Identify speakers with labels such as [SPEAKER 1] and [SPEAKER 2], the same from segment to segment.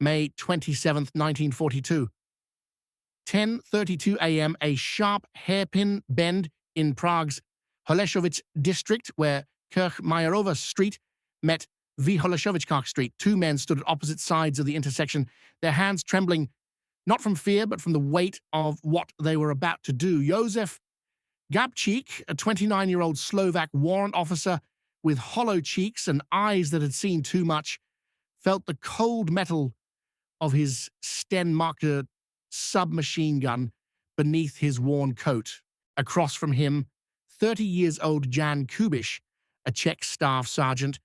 [SPEAKER 1] May 27, 1942. 10:32 a.m., a sharp hairpin bend in Prague's Holešovice district, where Kirchmajerova Street met V. Holešovička Street. Two men stood at opposite sides of the intersection, their hands trembling, not from fear, but from the weight of what they were about to do. Jozef Gabčík, a 29-year-old Slovak warrant officer with hollow cheeks and eyes that had seen too much, felt the cold metal of his Sten marked submachine gun beneath his worn coat. Across from him, 30-years-old Jan Kubiš, a Czech staff sergeant,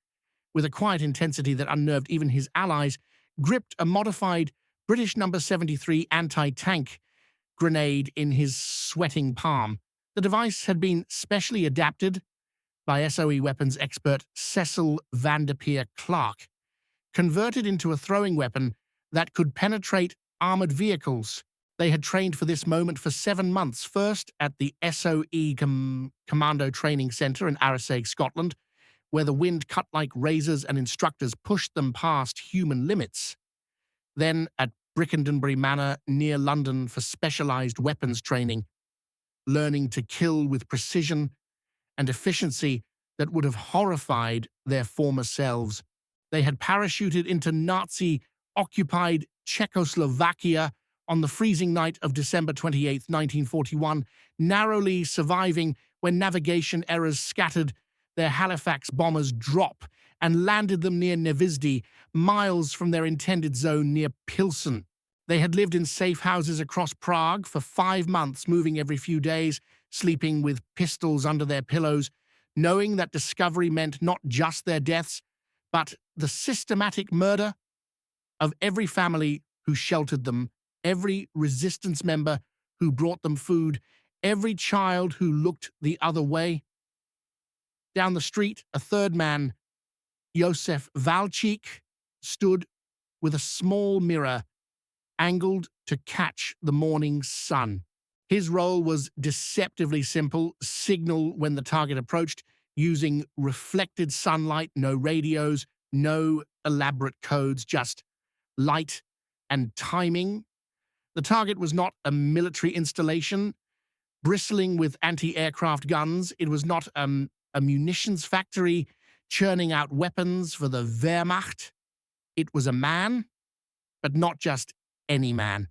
[SPEAKER 1] with a quiet intensity that unnerved even his allies, gripped a modified British No. 73 anti-tank grenade in his sweating palm. The device had been specially adapted by SOE weapons expert Cecil van der Peer Clark, converted into a throwing weapon that could penetrate armored vehicles. They had trained for this moment for 7 months, first at the SOE Commando Training Centre in Arisaig, Scotland, where the wind cut like razors and instructors pushed them past human limits. Then at Brickendonbury Manor near London for specialised weapons training, learning to kill with precision and efficiency that would have horrified their former selves. They had parachuted into Nazi-occupied Czechoslovakia on the freezing night of December 28, 1941, narrowly surviving when navigation errors scattered their Halifax bombers drop and landed them near Nevisdy, miles from their intended zone near Pilsen. They had lived in safe houses across Prague for 5 months, moving every few days, sleeping with pistols under their pillows, knowing that discovery meant not just their deaths, but the systematic murder of every family who sheltered them, every resistance member who brought them food, every child who looked the other way. Down the street, a third man, Jozef Valčík, stood with a small mirror angled to catch the morning sun. His role was deceptively simple: signal when the target approached, using reflected sunlight, no radios, no elaborate codes, just light and timing. The target was not a military installation bristling with anti-aircraft guns. It was not a munitions factory churning out weapons for the Wehrmacht. It was a man, but not just any man.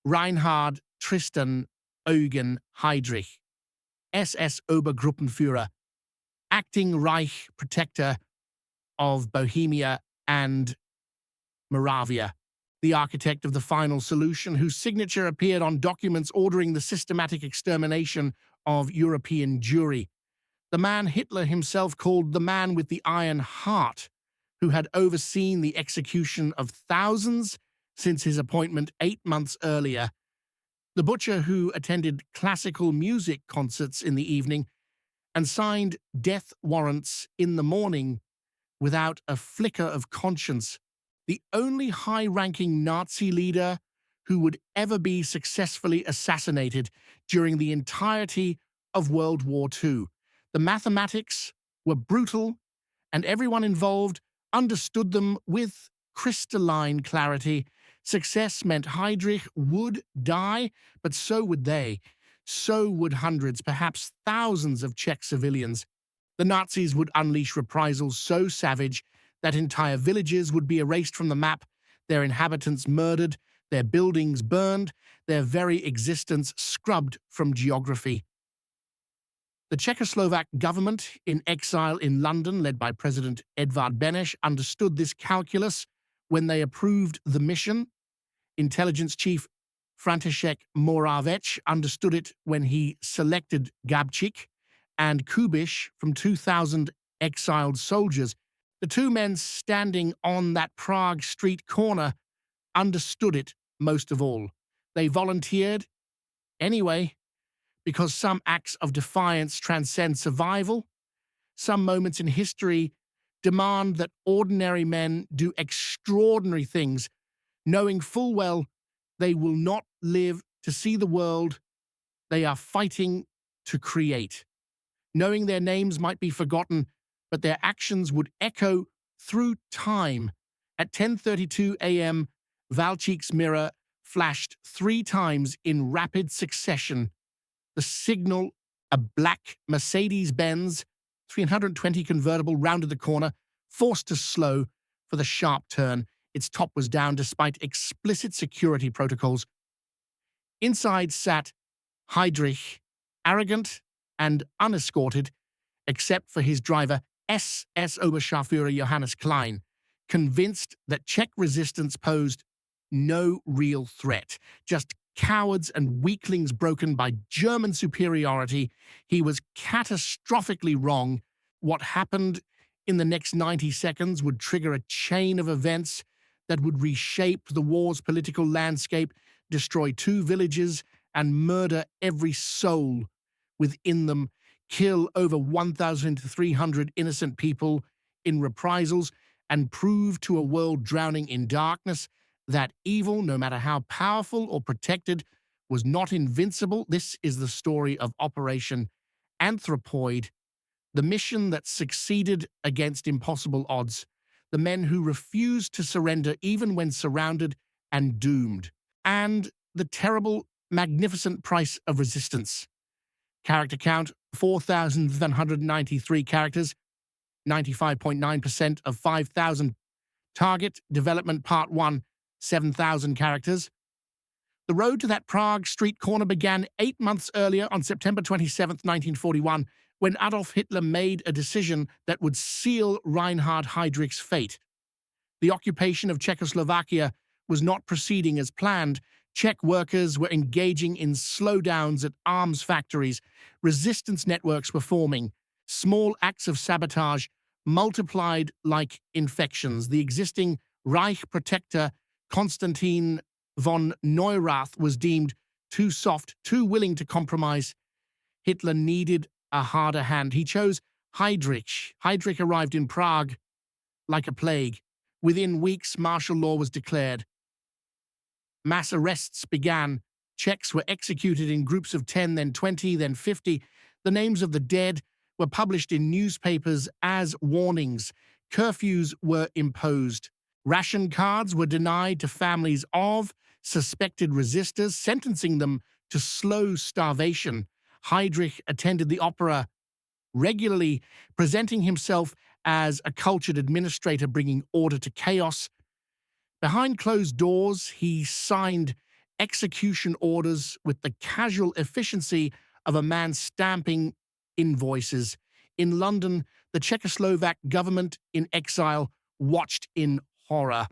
[SPEAKER 1] Reinhard Tristan Eugen Heydrich, SS Obergruppenführer, acting Reich protector of Bohemia and Moravia, the architect of the final solution, whose signature appeared on documents ordering the systematic extermination of European Jewry. The man Hitler himself called the man with the iron heart, who had overseen the execution of thousands since his appointment 8 months earlier. The butcher who attended classical music concerts in the evening and signed death warrants in the morning without a flicker of conscience. The only high-ranking Nazi leader who would ever be successfully assassinated during the entirety of World War II. The mathematics were brutal, and everyone involved understood them with crystalline clarity. Success meant Heydrich would die, but so would they. So would hundreds, perhaps thousands of Czech civilians. The Nazis would unleash reprisals so savage that entire villages would be erased from the map, their inhabitants murdered, their buildings burned, their very existence scrubbed from geography. The Czechoslovak government, in exile in London, led by President Edvard Beneš, understood this calculus when they approved the mission. Intelligence Chief František Moravec understood it when he selected Gabčík and Kubiš from 2,000 exiled soldiers. The two men standing on that Prague street corner understood it most of all. They volunteered anyway, because some acts of defiance transcend survival. Some moments in history demand that ordinary men do extraordinary things, knowing full well they will not live to see the world they are fighting to create. Knowing their names might be forgotten, but their actions would echo through time At 10:32 a.m., Gabčík's mirror flashed 3 times in rapid succession. The signal, a black Mercedes-Benz 320 convertible, rounded the corner, forced to slow for the sharp turn. Its top was down despite explicit security protocols. Inside sat Heydrich, arrogant and unescorted, except for his driver, SS Oberscharführer Johannes Klein, convinced that Czech resistance posed no real threat, just cowards and weaklings broken by German superiority. He was catastrophically wrong. What happened in the next 90 seconds would trigger a chain of events that would reshape the war's political landscape, destroy 2 villages, and murder every soul within them, kill over 1,300 innocent people in reprisals, and prove to a world drowning in darkness that evil, no matter how powerful or protected, was not invincible. This is the story of Operation Anthropoid, the mission that succeeded against impossible odds, the men who refused to surrender even when surrounded and doomed, and the terrible, magnificent price of resistance. Character count, 4,193 characters, 95.9% of 5,000. Target development part 1, 7,000 characters. The road to that Prague street corner began 8 months earlier on September 27, 1941, when Adolf Hitler made a decision that would seal Reinhard Heydrich's fate. The occupation of Czechoslovakia was not proceeding as planned. Czech workers were engaging in slowdowns at arms factories. Resistance networks were forming. Small acts of sabotage multiplied like infections. The existing Reich protector, Konstantin von Neurath, was deemed too soft, too willing to compromise. Hitler needed a harder hand. He chose Heydrich. Heydrich arrived in Prague like a plague. Within weeks, martial law was declared. Mass arrests began. Czechs were executed in groups of 10, then 20, then 50. The names of the dead were published in newspapers as warnings. Curfews were imposed. Ration cards were denied to families of suspected resistors, sentencing them to slow starvation. Heydrich attended the opera regularly, presenting himself as a cultured administrator bringing order to chaos. Behind closed doors, he signed execution orders with the casual efficiency of a man stamping invoices. In London, the Czechoslovak government in exile watched in horror.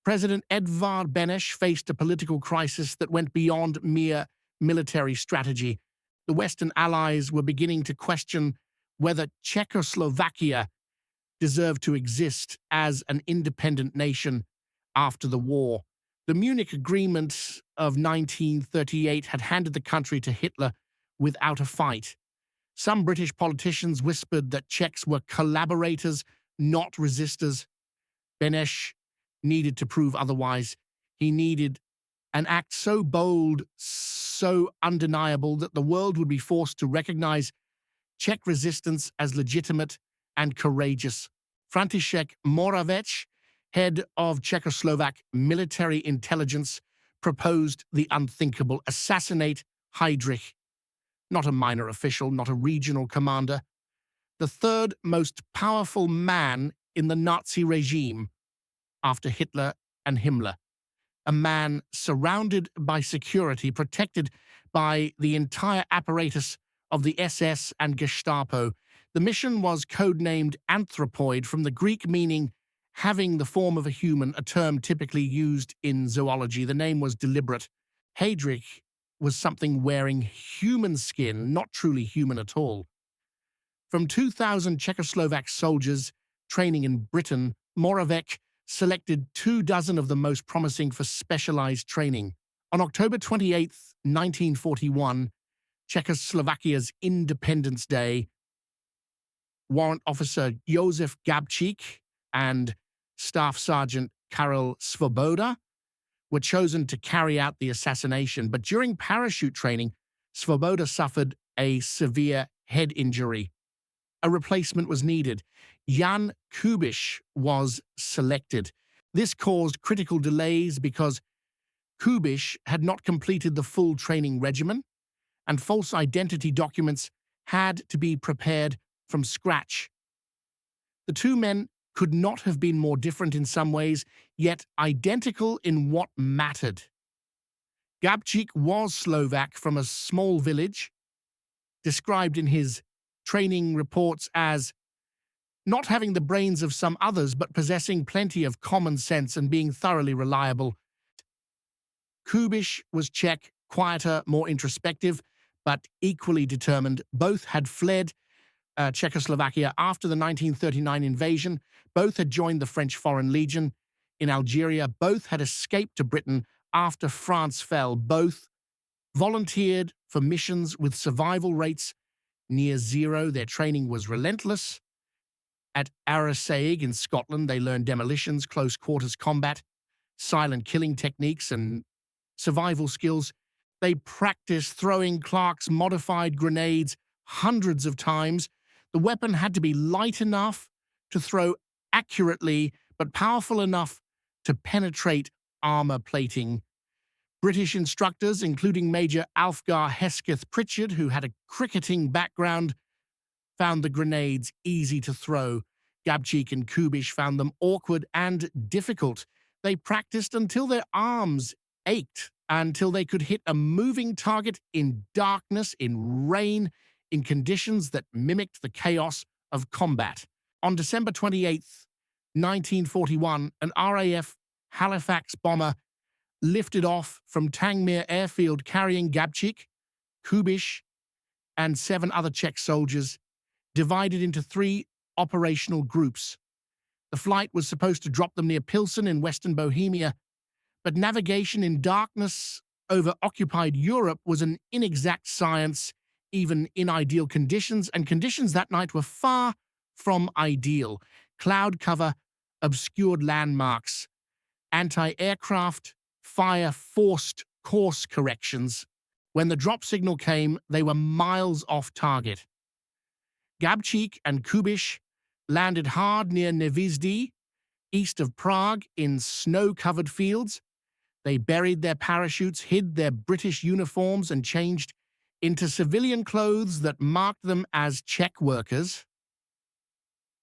[SPEAKER 1] President Edvard Beneš faced a political crisis that went beyond mere military strategy. The Western allies were beginning to question whether Czechoslovakia deserved to exist as an independent nation after the war. The Munich Agreement of 1938 had handed the country to Hitler without a fight. Some British politicians whispered that Czechs were collaborators, not resistors. Beneš needed to prove otherwise. He needed an act so bold, so undeniable that the world would be forced to recognize Czech resistance as legitimate and courageous. František Moravec, head of Czechoslovak military intelligence, proposed the unthinkable: assassinate Heydrich. Not a minor official, not a regional commander. The third most powerful man in the Nazi regime, after Hitler and Himmler. A man surrounded by security, protected by the entire apparatus of the SS and Gestapo. The mission was codenamed Anthropoid, from the Greek meaning having the form of a human, a term typically used in zoology. The name was deliberate. Heydrich was something wearing human skin, not truly human at all. From 2,000 Czechoslovak soldiers training in Britain, Moravec selected 24 of the most promising for specialized training. On October 28, 1941, Czechoslovakia's Independence Day, Warrant Officer Jozef Gabčík and Staff Sergeant Karel Svoboda were chosen to carry out the assassination, but during parachute training, Svoboda suffered a severe head injury. a replacement was needed. Jan Kubiš was selected. This caused critical delays because Kubiš had not completed the full training regimen, and false identity documents had to be prepared from scratch. The two men could not have been more different in some ways, yet identical in what mattered. Gabčík was Slovak from a small village, described in his training reports as not having the brains of some others but possessing plenty of common sense and being thoroughly reliable. Kubiš was Czech, quieter, more introspective, but equally determined. Both had fled Czechoslovakia after the 1939 invasion. Both had joined the French Foreign Legion in Algeria. Both had escaped to Britain after France fell. Both volunteered for missions with survival rates near zero. Their training was relentless. At Arasaig in Scotland, they learned demolitions, close quarters combat, silent killing techniques, and survival skills. They practiced throwing Clark's modified grenades hundreds of times. The weapon had to be light enough to throw accurately, but powerful enough to penetrate armor plating. British instructors, including Major Alfgar Hesketh Pritchard, who had a cricketing background, found the grenades easy to throw. Gabčík and Kubiš found them awkward and difficult. They practiced until their arms ached, until they could hit a moving target in darkness, in rain, in conditions that mimicked the chaos of combat. On December 28th, 1941, an RAF Halifax bomber lifted off from Tangmere airfield carrying Gabčík, Kubiš, and 7 other Czech soldiers, divided into 3 operational groups. The flight was supposed to drop them near Pilsen in western Bohemia, but navigation in darkness over occupied Europe was an inexact science, even in ideal conditions, and conditions that night were far from ideal. Cloud cover obscured landmarks. Anti-aircraft fire forced course corrections. When the drop signal came, they were miles off target. Gabčík and Kubiš landed hard near Nevízdy, east of Prague, in snow-covered fields. They buried their parachutes, hid their British uniforms, and changed into civilian clothes that marked them as Czech workers.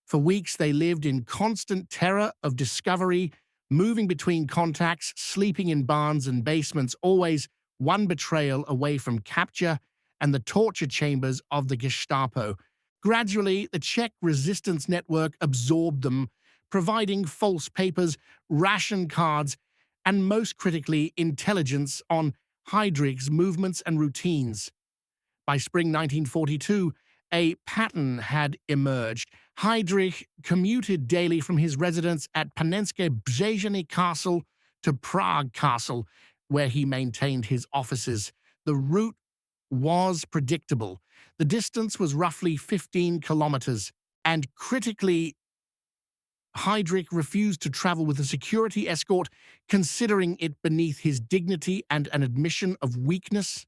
[SPEAKER 1] For weeks, they lived in constant terror of discovery, moving between contacts, sleeping in barns and basements, always one betrayal away from capture and the torture chambers of the Gestapo. Gradually, the Czech resistance network absorbed them, providing false papers, ration cards, and most critically, intelligence on Heydrich's movements and routines. By spring 1942, a pattern had emerged. Heydrich commuted daily from his residence at Panenské Břežany Castle to Prague Castle, where he maintained his offices. The route was predictable. The distance was roughly 15 kilometers, and critically, Heydrich refused to travel with a security escort, considering it beneath his dignity and an admission of weakness.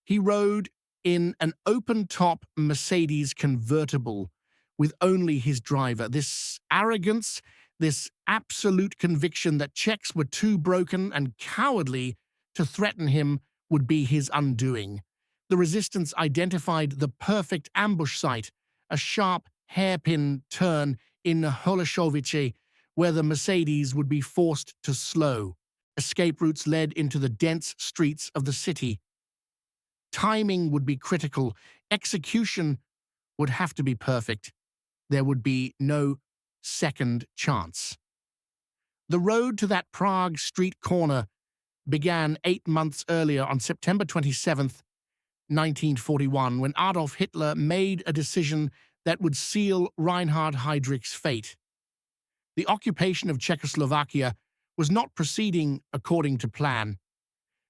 [SPEAKER 1] He rode in an open-top Mercedes convertible with only his driver. This arrogance, this absolute conviction that Czechs were too broken and cowardly to threaten him would be his undoing. The resistance identified the perfect ambush site, a sharp hairpin turn in Holešovice, where the Mercedes would be forced to slow. Escape routes led into the dense streets of the city. Timing would be critical. Execution would have to be perfect. There would be no second chance. The road to that Prague street corner began 8 months earlier on September 27th, 1941, when Adolf Hitler made a decision that would seal Reinhard Heydrich's fate. The occupation of Czechoslovakia was not proceeding according to plan.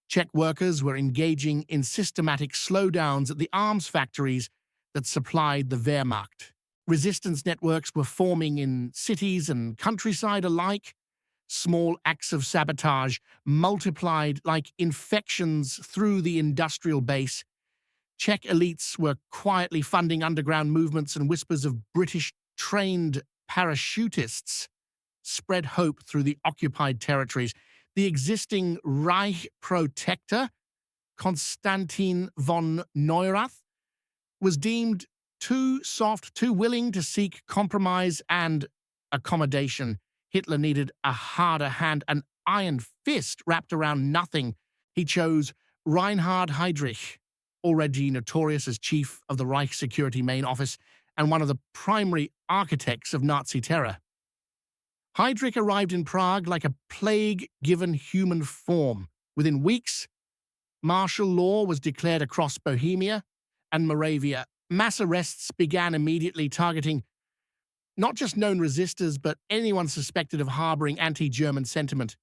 [SPEAKER 1] Czech workers were engaging in systematic slowdowns at the arms factories that supplied the Wehrmacht. Resistance networks were forming in cities and countryside alike. Small acts of sabotage multiplied like infections through the industrial base. Czech elites were quietly funding underground movements, and whispers of British-trained parachutists spread hope through the occupied territories. The existing Reich protector, Konstantin von Neurath, was deemed too soft, too willing to seek compromise and accommodation. Hitler needed a harder hand, an iron fist wrapped around nothing. He chose Reinhard Heydrich, already notorious as chief of the Reich Security Main Office and one of the primary architects of Nazi terror. Heydrich arrived in Prague like a plague given human form. Within weeks, martial law was declared across Bohemia and Moravia. Mass arrests began immediately, targeting not just known resistors, but anyone suspected of harboring anti-German sentiment.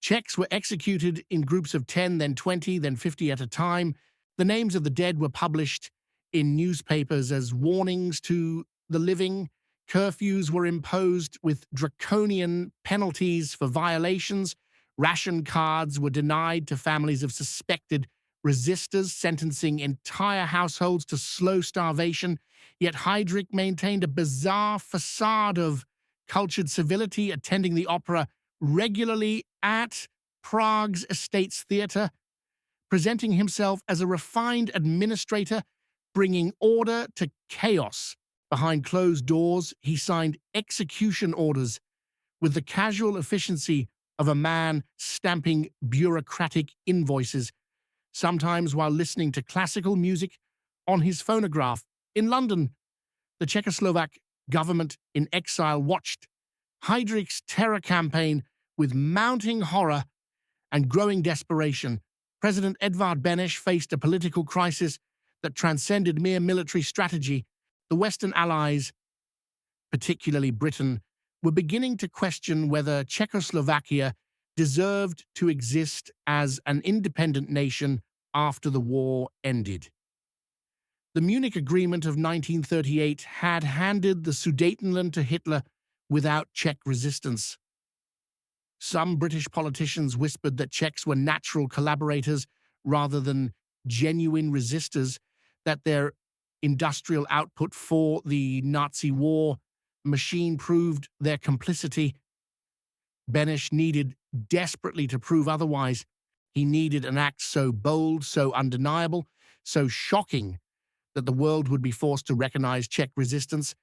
[SPEAKER 1] Czechs were executed in groups of 10, then 20, then 50 at a time. The names of the dead were published in newspapers as warnings to the living. Curfews were imposed with draconian penalties for violations. Ration cards were denied to families of suspected resistors, sentencing entire households to slow starvation. Yet Heydrich maintained a bizarre facade of cultured civility, attending the opera regularly at Prague's Estates Theatre, presenting himself as a refined administrator, bringing order to chaos. Behind closed doors, he signed execution orders with the casual efficiency of a man stamping bureaucratic invoices, sometimes while listening to classical music on his phonograph. In London, the Czechoslovak government in exile watched Heydrich's terror campaign with mounting horror and growing desperation. President Edvard Beneš faced a political crisis that transcended mere military strategy. The Western allies, particularly Britain, were beginning to question whether Czechoslovakia deserved to exist as an independent nation after the war ended. The Munich Agreement of 1938 had handed the Sudetenland to Hitler without Czech resistance. Some British politicians whispered that Czechs were natural collaborators rather than genuine resistors, that their industrial output for the Nazi war machine proved their complicity. Beneš needed desperately to prove otherwise. He needed an act so bold, so undeniable, so shocking that the world would be forced to recognize Czech resistance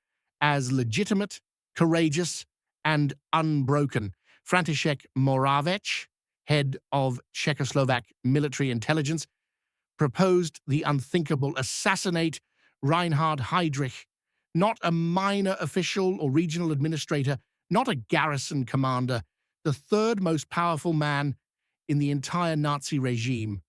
[SPEAKER 1] as legitimate, courageous, and unbroken. František Moravec, head of Czechoslovak military intelligence, proposed the unthinkable: assassinate Reinhard Heydrich, not a minor official or regional administrator, not a garrison commander, the third most powerful man in the entire Nazi regime,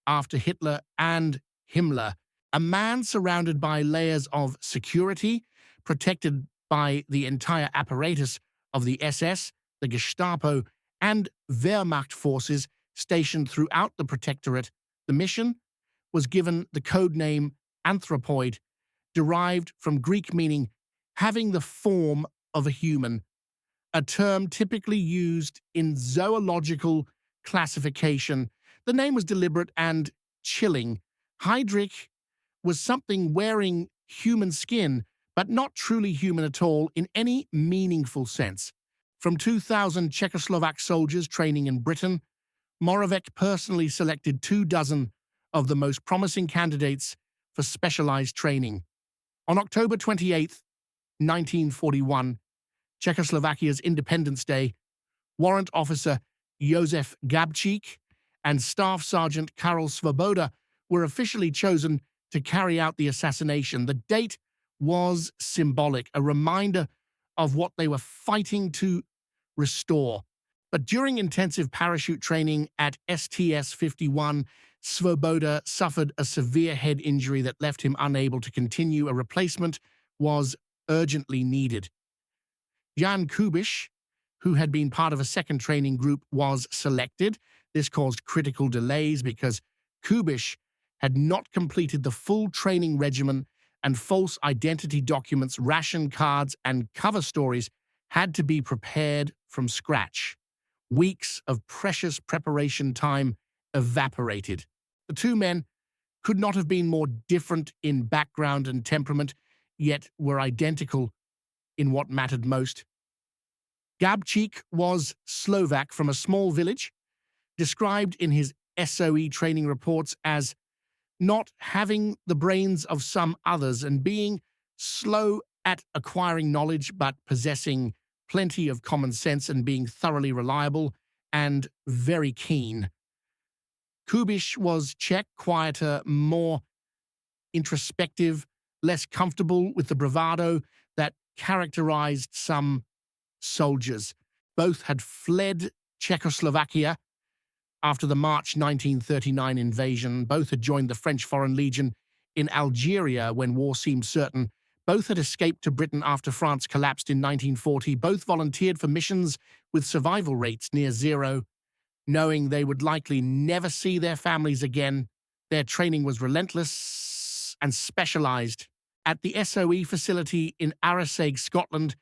[SPEAKER 1] after Hitler and Himmler, a man surrounded by layers of security, protected by the entire apparatus of the SS, the Gestapo, and Wehrmacht forces stationed throughout the Protectorate. The mission was given the code name Anthropoid, derived from Greek meaning having the form of a human, a term typically used in zoological classification. The name was deliberate and chilling. Heydrich was something wearing human skin, but not truly human at all in any meaningful sense. From 2,000 Czechoslovak soldiers training in Britain, Moravec personally selected 24 of the most promising candidates for specialized training. On October 28, 1941, Czechoslovakia's Independence Day, Warrant Officer Jozef Gabčík and Staff Sergeant Karel Svoboda were officially chosen to carry out the assassination. The date was symbolic, a reminder of what they were fighting to restore. But during intensive parachute training at STS-51, Svoboda suffered a severe head injury that left him unable to continue. A replacement was urgently needed. Jan Kubiš, who had been part of a second training group, was selected. This caused critical delays because Kubiš had not completed the full training regimen, and false identity documents, ration cards, and cover stories had to be prepared from scratch. Weeks of precious preparation time evaporated. The two men could not have been more different in background and temperament, yet were identical in what mattered most. Gabčík was Slovak from a small village, described in his SOE training reports as not having the brains of some others and being slow at acquiring knowledge but possessing plenty of common sense and being thoroughly reliable and very keen. Kubiš was Czech, quieter, more introspective, less comfortable with the bravado that characterized some soldiers. Both had fled Czechoslovakia after the March 1939 invasion. Both had joined the French Foreign Legion in Algeria when war seemed certain. Both had escaped to Britain after France collapsed in 1940. Both volunteered for missions with survival rates near zero. Knowing they would likely never see their families again, their training was relentless and specialized. At the SOE facility in Arisaig, Scotland,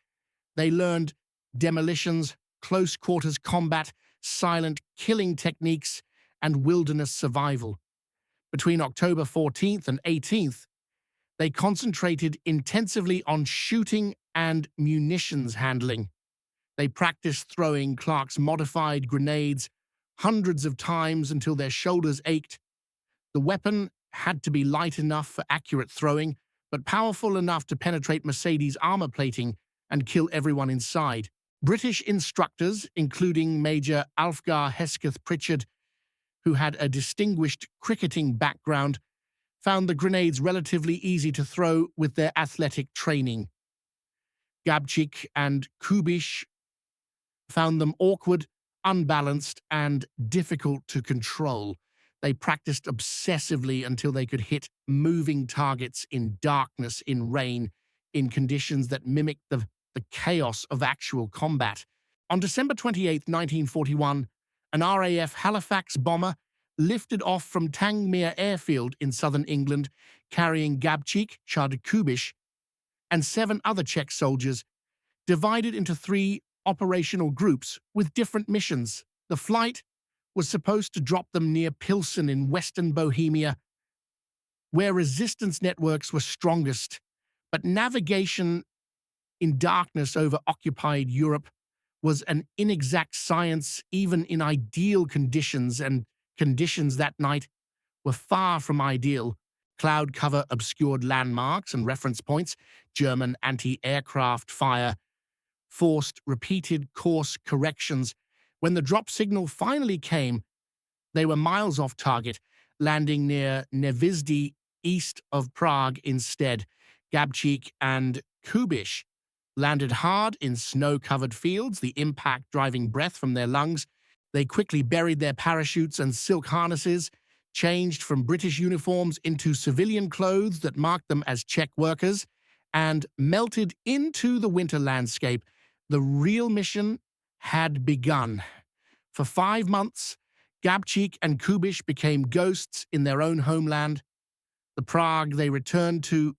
[SPEAKER 1] they learned demolitions, close quarters combat, silent killing techniques, and wilderness survival. Between October 14th and 18th, they concentrated intensively on shooting and munitions handling. They practiced throwing Clark's modified grenades hundreds of times until their shoulders ached. The weapon had to be light enough for accurate throwing, but powerful enough to penetrate Mercedes armor plating and kill everyone inside. British instructors, including Major Alfgar Hesketh Pritchard, who had a distinguished cricketing background, found the grenades relatively easy to throw with their athletic training. Gabčík and Kubiš found them awkward, unbalanced, and difficult to control. They practiced obsessively until they could hit moving targets in darkness, in rain, in conditions that mimicked the chaos of actual combat. On December 28, 1941, an RAF Halifax bomber lifted off from Tangmere Airfield in southern England, carrying Gabčík, Charles Kubiš, and 7 other Czech soldiers, divided into 3 operational groups with different missions. The flight was supposed to drop them near Pilsen in western Bohemia, where resistance networks were strongest, but navigation in darkness over occupied Europe was an inexact science even in ideal conditions, and conditions that night were far from ideal. Cloud cover obscured landmarks and reference points. German anti-aircraft fire forced repeated course corrections. When the drop signal finally came, they were miles off target, landing near Nevízdy, east of Prague instead. Gabčík and Kubiš landed hard in snow-covered fields, the impact driving breath from their lungs. They quickly buried their parachutes and silk harnesses, changed from British uniforms into civilian clothes that marked them as Czech workers, and melted into the winter landscape. The real mission had begun. For 5 months, Gabčík and Kubiš became ghosts in their own homeland. The Prague they returned to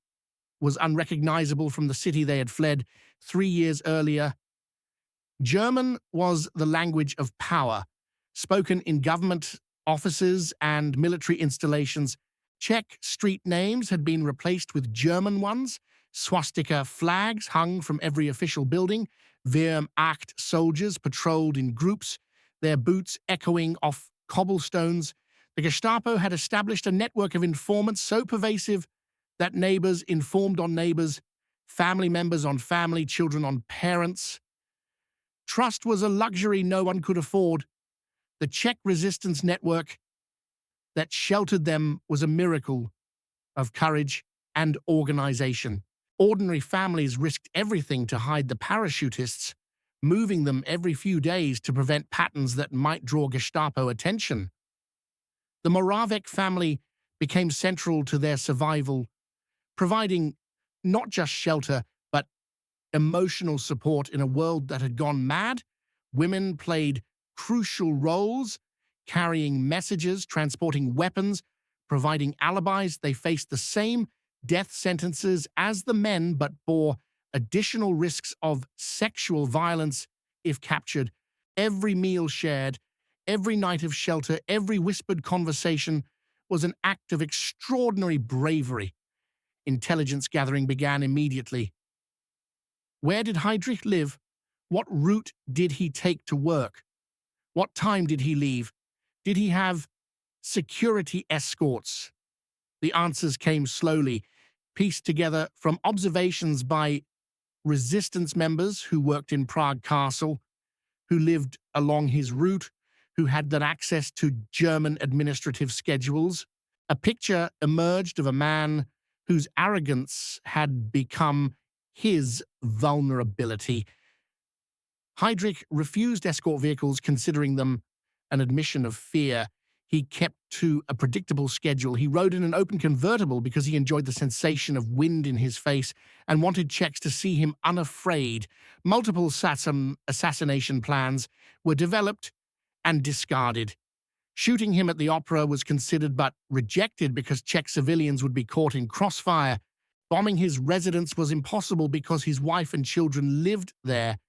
[SPEAKER 1] was unrecognizable from the city they had fled 3 years earlier. German was the language of power, spoken in government offices and military installations. Czech street names had been replaced with German ones. Swastika flags hung from every official building. Wehrmacht soldiers patrolled in groups, their boots echoing off cobblestones. The Gestapo had established a network of informants so pervasive that neighbors informed on neighbors, family members on family, children on parents. Trust was a luxury no one could afford. The Czech resistance network that sheltered them was a miracle of courage and organization. Ordinary families risked everything to hide the parachutists, moving them every few days to prevent patterns that might draw Gestapo attention. The Moravec family became central to their survival, providing not just shelter, but emotional support in a world that had gone mad. Women played crucial roles, carrying messages, transporting weapons, providing alibis. They faced the same death sentences as the men, but bore additional risks of sexual violence if captured. Every meal shared, every night of shelter, every whispered conversation was an act of extraordinary bravery. Intelligence gathering began immediately. Where did Heydrich live? What route did he take to work? What time did he leave? Did he have security escorts? The answers came slowly, pieced together from observations by resistance members who worked in Prague Castle, who lived along his route, who had that access to German administrative schedules. A picture emerged of a man whose arrogance had become his vulnerability. Heydrich refused escort vehicles, considering them an admission of fear. He kept to a predictable schedule. He rode in an open convertible because he enjoyed the sensation of wind in his face and wanted Czechs to see him unafraid. Multiple assassination plans were developed and discarded. Shooting him at the opera was considered but rejected because Czech civilians would be caught in crossfire. Bombing his residence was impossible because his wife and children lived there,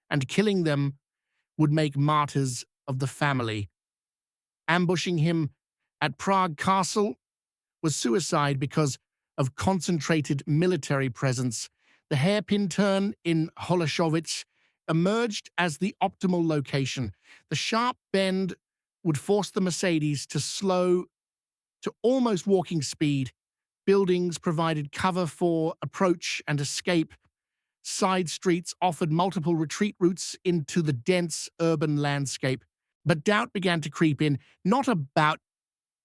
[SPEAKER 1] and killing them would make martyrs of the family. Ambushing him at Prague Castle was suicide because of concentrated military presence. The hairpin turn in Holešovice emerged as the optimal location. The sharp bend would force the Mercedes to slow to almost walking speed. Buildings provided cover for approach and escape. Side streets offered multiple retreat routes into the dense urban landscape. But doubt began to creep in, not about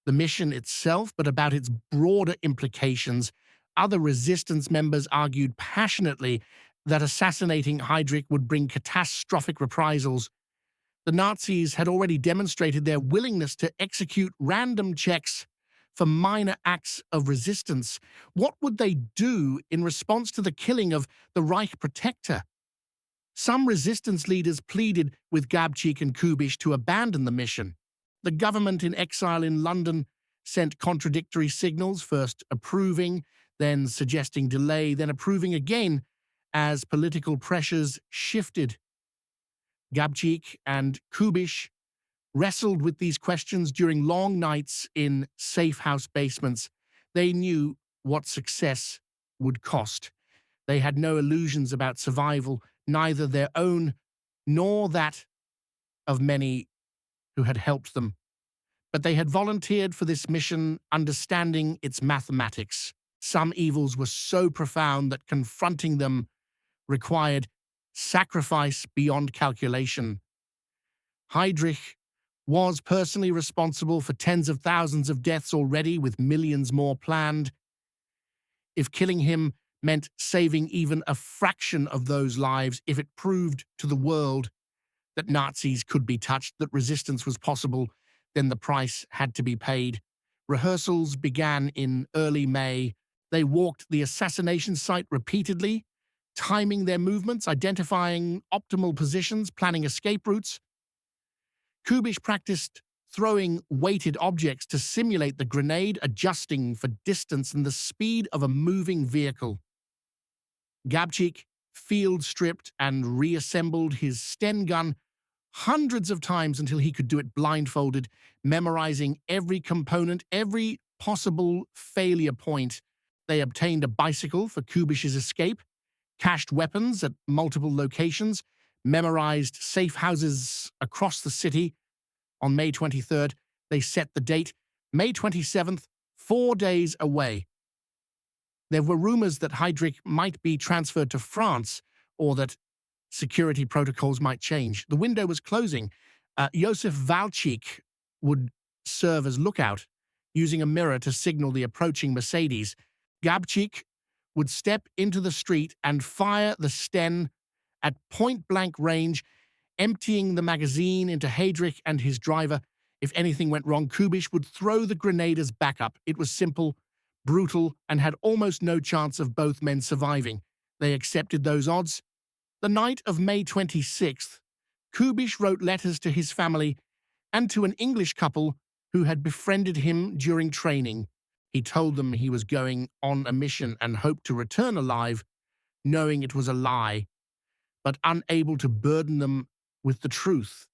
[SPEAKER 1] the mission itself, but about its broader implications. Other resistance members argued passionately that assassinating Heydrich would bring catastrophic reprisals. The Nazis had already demonstrated their willingness to execute random Czechs for minor acts of resistance. What would they do in response to the killing of the Reich protector? Some resistance leaders pleaded with Gabčík and Kubiš to abandon the mission. The government in exile in London sent contradictory signals, first approving, then suggesting delay, then approving again as political pressures shifted. Gabčík and Kubiš wrestled with these questions during long nights in safe house basements. They knew what success would cost. They had no illusions about survival, neither their own nor that of many who had helped them. But they had volunteered for this mission, understanding its mathematics. Some evils were so profound that confronting them required sacrifice beyond calculation. Heydrich was personally responsible for tens of thousands of deaths already, with millions more planned. If killing him meant saving even a fraction of those lives, if it proved to the world that Nazis could be touched, that resistance was possible, then the price had to be paid. Rehearsals began in early May. They walked the assassination site repeatedly, timing their movements, identifying optimal positions, planning escape routes. Kubiš practiced throwing weighted objects to simulate the grenade, adjusting for distance and the speed of a moving vehicle. Gabčík field-stripped and reassembled his Sten gun hundreds of times until he could do it blindfolded, memorizing every component, every possible failure point. They obtained a bicycle for Kubiš's escape, cached weapons at multiple locations, memorized safe houses across the city. On May 23rd, they set the date, May 27th, 4 days away. There were rumors that Heydrich might be transferred to France, or that security protocols might change. The window was closing. Jozef Valčík would serve as lookout, using a mirror to signal the approaching Mercedes. Gabčík would step into the street and fire the Sten at point-blank range, emptying the magazine into Heydrich and his driver. If anything went wrong, Kubiš would throw the grenade as backup. It was simple, brutal, and had almost no chance of both men surviving. They accepted those odds. The night of May 26th, Kubiš wrote letters to his family and to an English couple who had befriended him during training. He told them he was going on a mission and hoped to return alive, knowing it was a lie, but unable to burden them with the truth.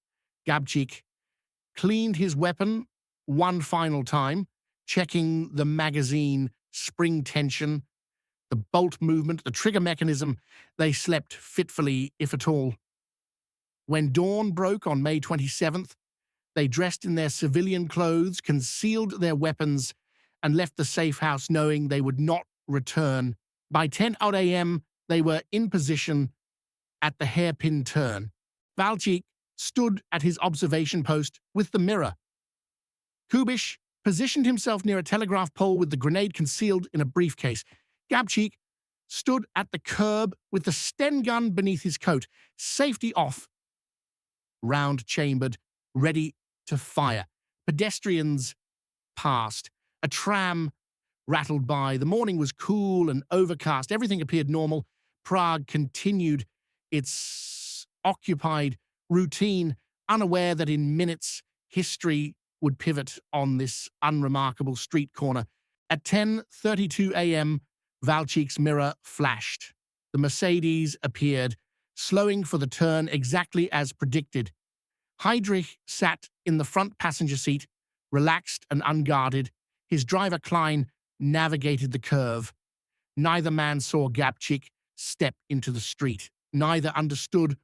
[SPEAKER 1] Gabčík cleaned his weapon one final time, checking the magazine spring tension, the bolt movement, the trigger mechanism. They slept fitfully, if at all. When dawn broke on May 27th, they dressed in their civilian clothes, concealed their weapons, and left the safe house knowing they would not return. By 10 a.m., they were in position at the hairpin turn. Gabčík stood at his observation post with the mirror. Kubiš positioned himself near a telegraph pole with the grenade concealed in a briefcase. Gabčík stood at the curb with the Sten gun beneath his coat, safety off, round-chambered, ready to fire. Pedestrians passed. A tram rattled by. The morning was cool and overcast. Everything appeared normal. Prague continued its occupied routine, unaware that in minutes history would pivot on this unremarkable street corner. At 10:32 a.m., Gabčík's mirror flashed. The Mercedes appeared, slowing for the turn exactly as predicted. Heydrich sat in the front passenger seat, relaxed and unguarded. His driver Klein navigated the curve. Neither man saw Gabčík step into the street. Neither understood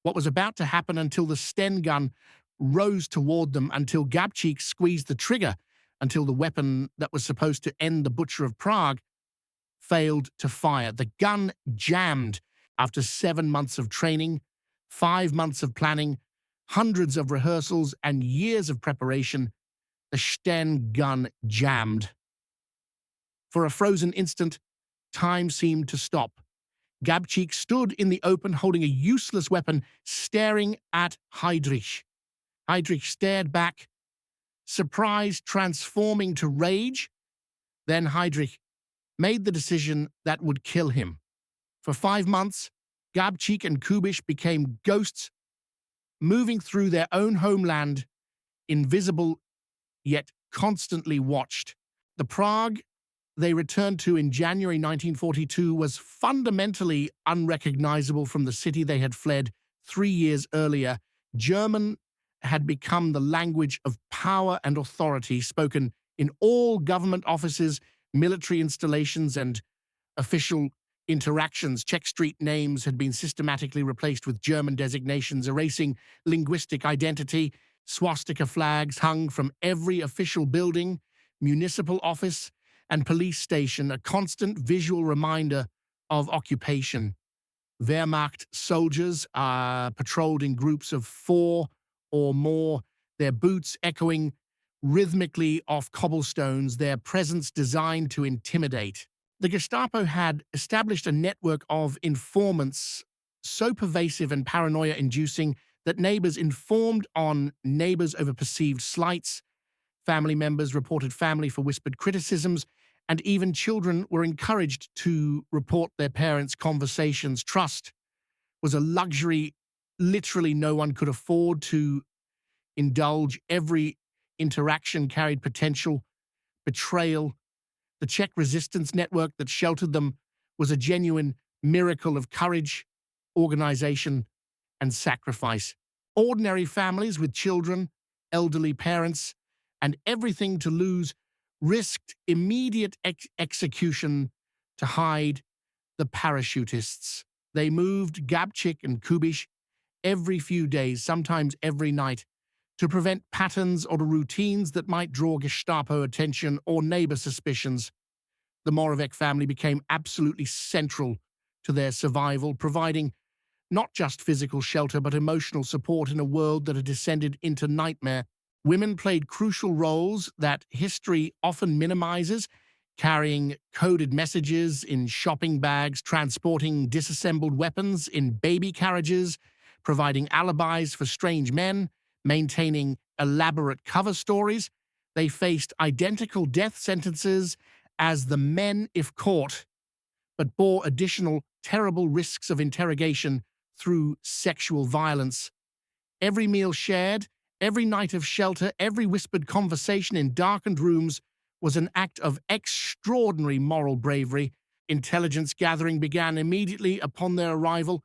[SPEAKER 1] what was about to happen until the Sten gun rose toward them, until Gabčík squeezed the trigger, until the weapon that was supposed to end the Butcher of Prague failed to fire. The gun jammed. After 7 months of training, 5 months of planning, hundreds of rehearsals, and years of preparation, the Sten gun jammed. For a frozen instant, time seemed to stop. Gabčík stood in the open, holding a useless weapon, staring at Heydrich. Heydrich stared back, surprise transforming to rage. Then Heydrich made the decision that would kill him. For 5 months, Gabčík and Kubiš became ghosts, moving through their own homeland, invisible yet constantly watched. The Prague they returned to in January 1942 was fundamentally unrecognizable from the city they had fled 3 years earlier. German had become the language of power and authority, spoken in all government offices, military installations, and official interactions. Czech street names had been systematically replaced with German designations, erasing linguistic identity. Swastika flags hung from every official building, municipal office, and police station, a constant visual reminder of occupation. Wehrmacht soldiers patrolled in groups of 4 or more, their boots echoing rhythmically off cobblestones, their presence designed to intimidate. The Gestapo had established a network of informants so pervasive and paranoia-inducing that neighbors informed on neighbors over perceived slights, family members reported family for whispered criticisms, and even children were encouraged to report their parents' conversations. Trust was a luxury literally no one could afford to indulge. Every interaction carried potential betrayal. The Czech resistance network that sheltered them was a genuine miracle of courage, organization, and sacrifice. Ordinary families with children, elderly parents, and everything to lose risked immediate execution to hide the parachutists. They moved Gabčík and Kubiš every few days, sometimes every night, to prevent patterns or routines that might draw Gestapo attention or neighbor suspicions. The Moravec family became absolutely central to their survival, providing not just physical shelter but emotional support in a world that had descended into nightmare. Women played crucial roles that history often minimizes, carrying coded messages in shopping bags, transporting disassembled weapons in baby carriages, providing alibis for strange men, maintaining elaborate cover stories. They faced identical death sentences as the men if caught, but bore additional terrible risks of interrogation through sexual violence. Every meal shared, every night of shelter, every whispered conversation in darkened rooms was an act of extraordinary moral bravery. Intelligence gathering began immediately upon their arrival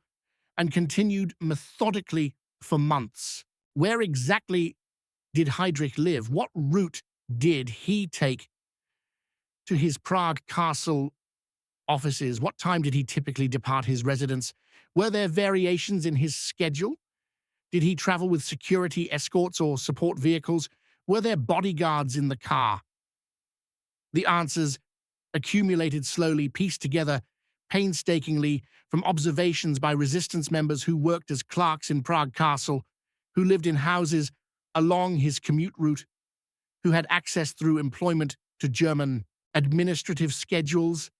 [SPEAKER 1] and continued methodically for months. Where exactly did Heydrich live? What route did he take to his Prague castle offices? What time did he typically depart his residence? Were there variations in his schedule? Did he travel with security escorts or support vehicles? Were there bodyguards in the car? The answers accumulated slowly, pieced together painstakingly from observations by resistance members who worked as clerks in Prague Castle, who lived in houses along his commute route, who had access through employment to German administrative schedules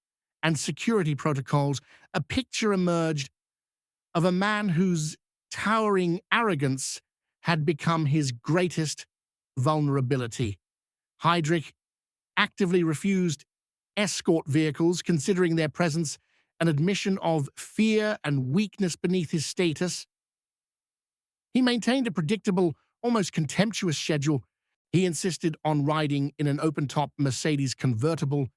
[SPEAKER 1] and security protocols. A picture emerged of a man whose towering arrogance had become his greatest vulnerability. Heydrich actively refused escort vehicles, considering their presence an admission of fear and weakness beneath his status. He maintained a predictable, almost contemptuous schedule. He insisted on riding in an open-top Mercedes convertible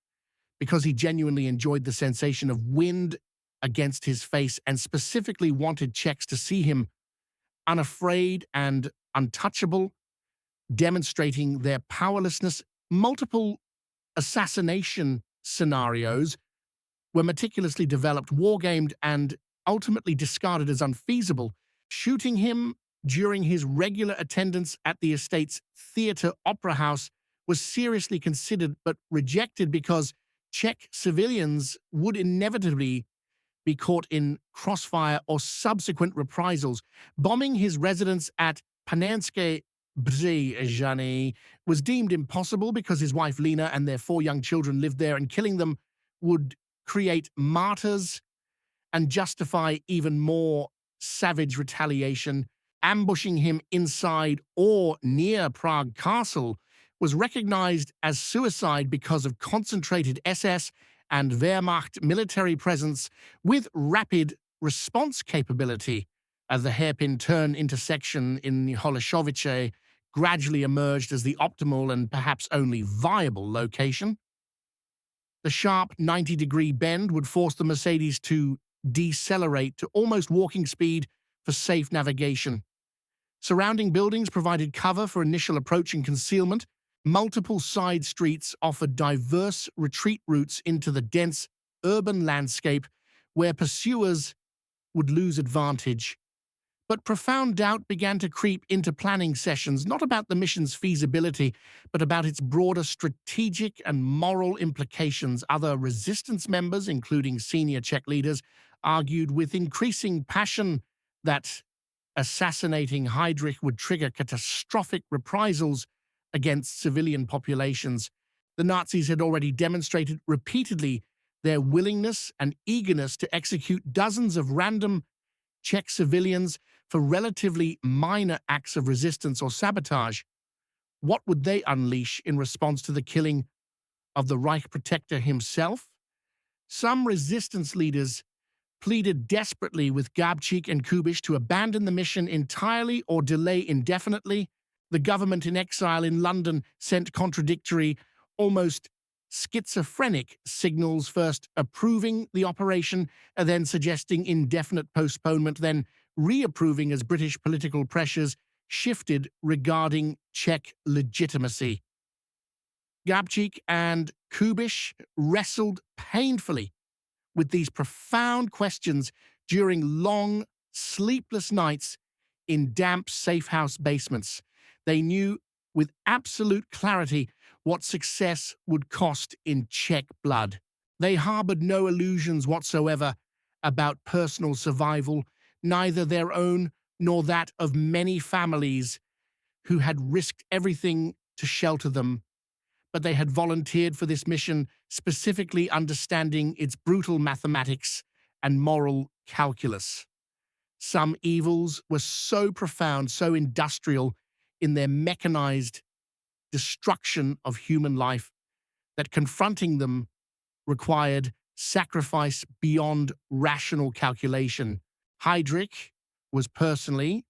[SPEAKER 1] because he genuinely enjoyed the sensation of wind against his face and specifically wanted Czechs to see him unafraid and untouchable, demonstrating their powerlessness. Multiple assassination scenarios were meticulously developed, wargamed, and ultimately discarded as unfeasible. Shooting him during his regular attendance at the estate's theatre opera house was seriously considered but rejected because Czech civilians would inevitably be caught in crossfire or subsequent reprisals. Bombing his residence at Panenské Břežany was deemed impossible because his wife Lena and their 4 young children lived there, and killing them would create martyrs and justify even more savage retaliation. Ambushing him inside or near Prague Castle was recognized as suicide because of concentrated SS and Wehrmacht military presence with rapid response capability. As the hairpin turn intersection in Holešovice gradually emerged as the optimal and perhaps only viable location, the sharp 90-degree bend would force the Mercedes to decelerate to almost walking speed for safe navigation. Surrounding buildings provided cover for initial approach and concealment. Multiple side streets offered diverse retreat routes into the dense urban landscape where pursuers would lose advantage. But profound doubt began to creep into planning sessions, not about the mission's feasibility, but about its broader strategic and moral implications. Other resistance members, including senior Czech leaders, argued with increasing passion that assassinating Heydrich would trigger catastrophic reprisals against civilian populations. The Nazis had already demonstrated repeatedly their willingness and eagerness to execute dozens of random Czech civilians for relatively minor acts of resistance or sabotage. What would they unleash in response to the killing of the Reich protector himself? Some resistance leaders pleaded desperately with Gabčík and Kubiš to abandon the mission entirely or delay indefinitely. The government in exile in London sent contradictory, almost schizophrenic signals, first approving the operation, and then suggesting indefinite postponement, then reapproving as British political pressures shifted regarding Czech legitimacy. Gabčík and Kubiš wrestled painfully with these profound questions during long, sleepless nights in damp safehouse basements. They knew with absolute clarity what success would cost in Czech blood. They harbored no illusions whatsoever about personal survival, neither their own nor that of many families who had risked everything to shelter them. But they had volunteered for this mission, specifically understanding its brutal mathematics and moral calculus. Some evils were so profound, so industrial in their mechanized destruction of human life, that confronting them required sacrifice beyond rational calculation. Heydrich was personally,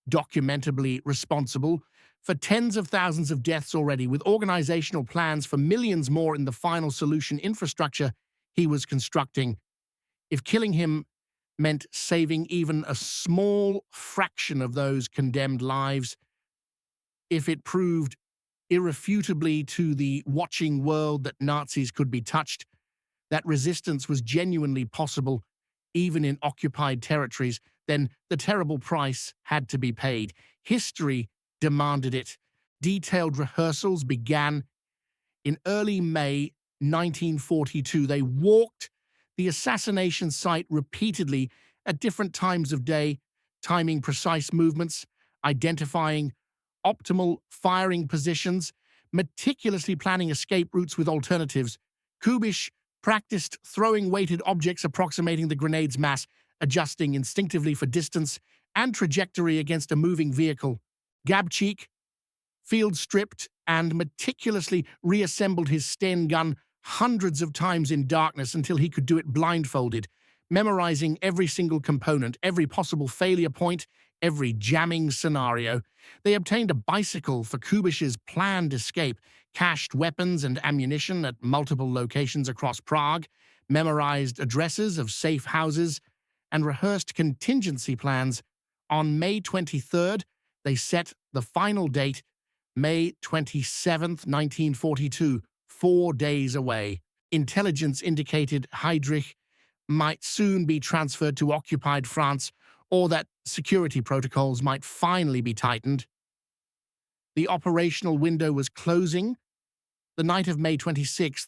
[SPEAKER 1] documentably responsible for tens of thousands of deaths already, with organizational plans for millions more in the final solution infrastructure he was constructing. If killing him meant saving even a small fraction of those condemned lives, if it proved irrefutably to the watching world that Nazis could be touched, that resistance was genuinely possible, even in occupied territories, then the terrible price had to be paid. History demanded it. Detailed rehearsals began. In early May 1942, they walked the assassination site repeatedly at different times of day, timing precise movements, identifying optimal firing positions, meticulously planning escape routes with alternatives. Kubiš practiced throwing weighted objects approximating the grenade's mass, adjusting instinctively for distance and trajectory against a moving vehicle. Gabčík field-stripped and meticulously reassembled his Sten gun hundreds of times in darkness until he could do it blindfolded, memorizing every single component, every possible failure point, every jamming scenario. They obtained a bicycle for Kubiš's planned escape, cached weapons and ammunition at multiple locations across Prague, memorized addresses of safe houses, and rehearsed contingency plans. On May 23rd, they set the final date, May 27th, 1942, 4 days away. Intelligence indicated Heydrich might soon be transferred to occupied France, or that security protocols might finally be tightened. The operational window was closing. The night of May 26th,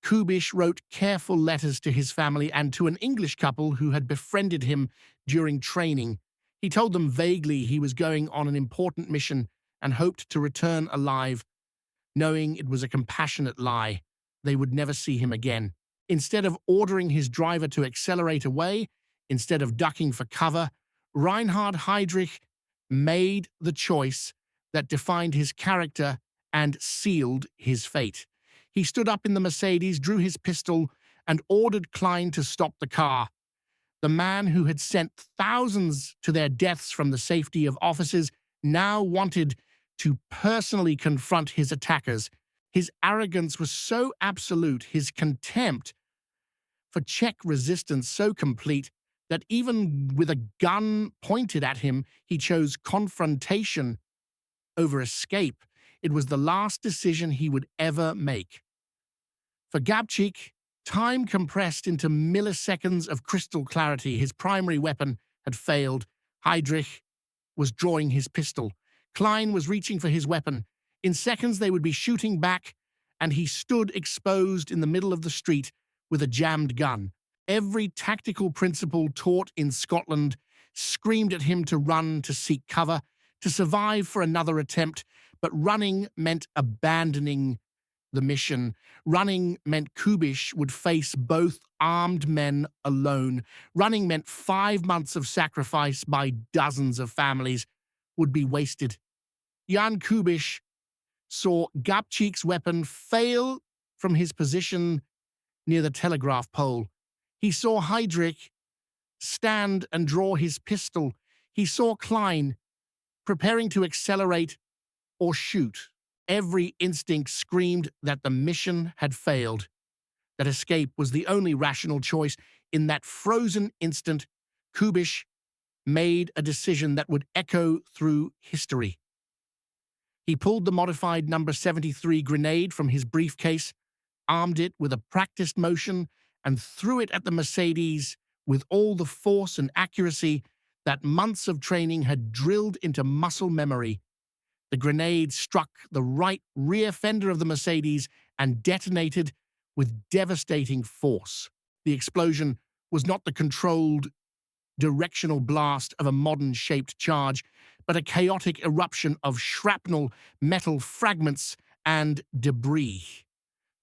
[SPEAKER 1] Kubiš wrote careful letters to his family and to an English couple who had befriended him during training. He told them vaguely he was going on an important mission and hoped to return alive, knowing it was a compassionate lie. They would never see him again. Instead of ordering his driver to accelerate away, instead of ducking for cover, Reinhard Heydrich made the choice that defined his character and sealed his fate. He stood up in the Mercedes, drew his pistol, and ordered Klein to stop the car. The man who had sent thousands to their deaths from the safety of offices now wanted to personally confront his attackers. His arrogance was so absolute, his contempt for Czech resistance so complete, that even with a gun pointed at him, he chose confrontation over escape. It was the last decision he would ever make. For Gabčík, time compressed into milliseconds of crystal clarity. His primary weapon had failed. Heydrich was drawing his pistol. Klein was reaching for his weapon. In seconds, they would be shooting back, and he stood exposed in the middle of the street with a jammed gun. Every tactical principle taught in Scotland screamed at him to run, to seek cover, to survive for another attempt, but running meant abandoning the mission. Running meant Kubiš would face both armed men alone. Running meant 5 months of sacrifice by dozens of families would be wasted. Jan Kubiš saw Gabčík's weapon fail from his position near the telegraph pole. He saw Heydrich stand and draw his pistol. He saw Klein preparing to accelerate or shoot. Every instinct screamed that the mission had failed, that escape was the only rational choice. In that frozen instant, Kubiš made a decision that would echo through history. He pulled the modified number 73 grenade from his briefcase, armed it with a practiced motion, and threw it at the Mercedes with all the force and accuracy that months of training had drilled into muscle memory. The grenade struck the right rear fender of the Mercedes and detonated with devastating force. The explosion was not the controlled, directional blast of a modern-shaped charge, but a chaotic eruption of shrapnel, metal fragments, and debris.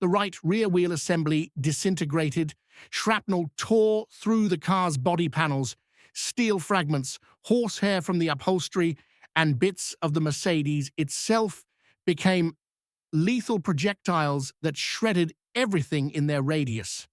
[SPEAKER 1] The right rear wheel assembly disintegrated. Shrapnel tore through the car's body panels. Steel fragments, horsehair from the upholstery, and bits of the Mercedes itself became lethal projectiles that shredded everything in their radius.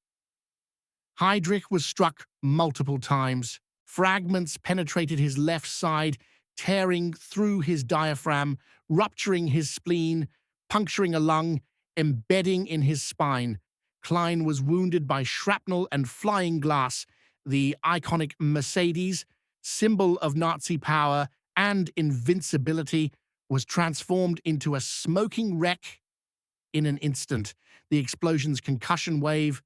[SPEAKER 1] Heydrich was struck multiple times. Fragments penetrated his left side, tearing through his diaphragm, rupturing his spleen, puncturing a lung, embedding in his spine. Klein was wounded by shrapnel and flying glass. The iconic Mercedes, symbol of Nazi power and invincibility, was transformed into a smoking wreck in an instant. The explosion's concussion wave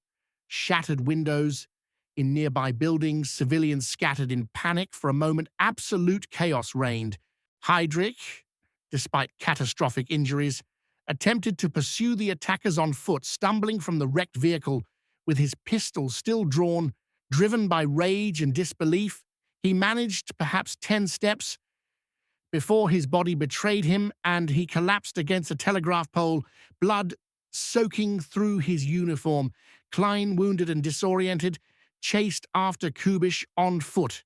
[SPEAKER 1] shattered windows in nearby buildings. Civilians scattered in panic. For a moment, absolute chaos reigned. Heydrich, despite catastrophic injuries, attempted to pursue the attackers on foot, stumbling from the wrecked vehicle with his pistol still drawn. Driven by rage and disbelief, he managed perhaps 10 steps before his body betrayed him and he collapsed against a telegraph pole, blood soaking through his uniform. Klein, wounded and disoriented, chased after Kubiš on foot,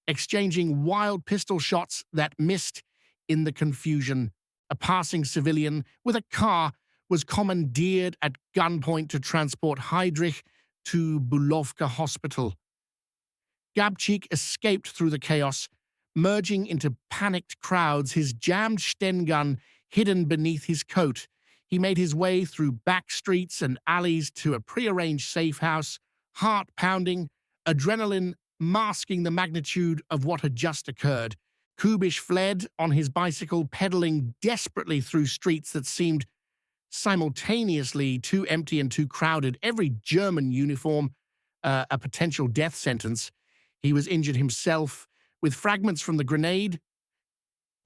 [SPEAKER 1] exchanging wild pistol shots that missed in the confusion. A passing civilian with a car was commandeered at gunpoint to transport Heydrich to Bulovka Hospital. Gabčík escaped through the chaos, merging into panicked crowds, his jammed Sten gun hidden beneath his coat. He made his way through back streets and alleys to a prearranged safe house, heart pounding, adrenaline masking the magnitude of what had just occurred. Kubiš fled on his bicycle, pedaling desperately through streets that seemed simultaneously too empty and too crowded. Every German uniform, a potential death sentence. He was injured himself, with fragments from the grenade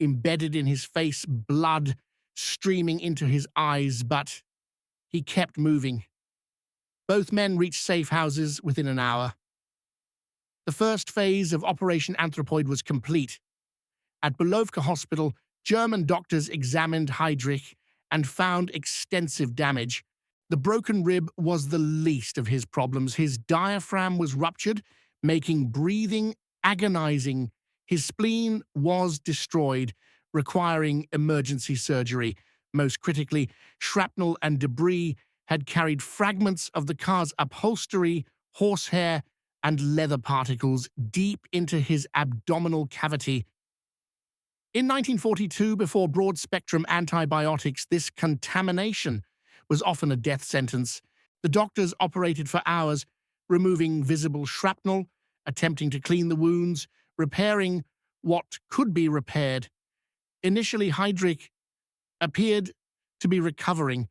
[SPEAKER 1] embedded in his face, blood streaming into his eyes, but he kept moving. Both men reached safe houses within an hour. The first phase of Operation Anthropoid was complete. At Bulovka Hospital, German doctors examined Heydrich and found extensive damage. The broken rib was the least of his problems. His diaphragm was ruptured, making breathing agonizing. His spleen was destroyed, requiring emergency surgery. Most critically, shrapnel and debris had carried fragments of the car's upholstery, horsehair, and leather particles deep into his abdominal cavity. In 1942, before broad-spectrum antibiotics, this contamination was often a death sentence. The doctors operated for hours, removing visible shrapnel, attempting to clean the wounds, repairing what could be repaired. Initially, Heydrich appeared to be recovering.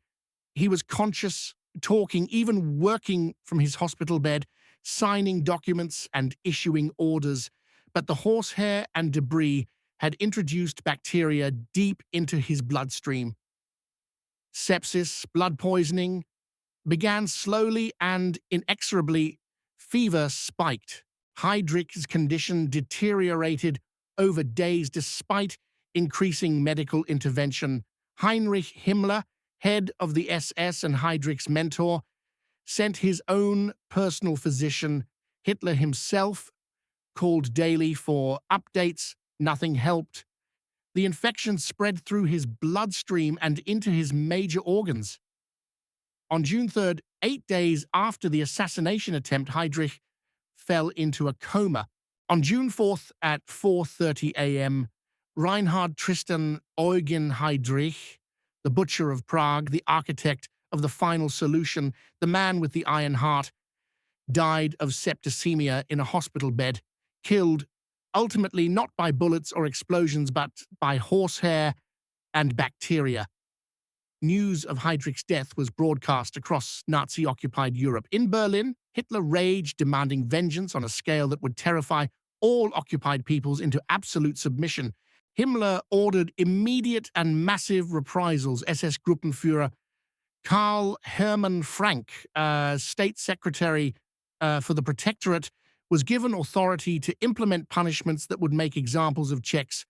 [SPEAKER 1] He was conscious, talking, even working from his hospital bed, signing documents and issuing orders. But the horsehair and debris had introduced bacteria deep into his bloodstream. Sepsis, blood poisoning, began slowly and inexorably. Fever spiked. Heydrich's condition deteriorated over days despite increasing medical intervention. Heinrich Himmler, head of the SS and Heydrich's mentor, sent his own personal physician. Hitler himself called daily for updates. Nothing helped. The infection spread through his bloodstream and into his major organs. On June 3rd, 8 days after the assassination attempt, Heydrich fell into a coma. On June 4th at 4:30 a.m., Reinhard Tristan Eugen Heydrich, the Butcher of Prague, the architect of the final solution, the man with the iron heart, died of septicemia in a hospital bed, killed ultimately not by bullets or explosions, but by horsehair and bacteria. News of Heydrich's death was broadcast across Nazi-occupied Europe. In Berlin, Hitler raged, demanding vengeance on a scale that would terrify all occupied peoples into absolute submission. Himmler ordered immediate and massive reprisals. SS Gruppenführer Karl Hermann Frank, state secretary for the Protectorate, was given authority to implement punishments that would make examples of Czechs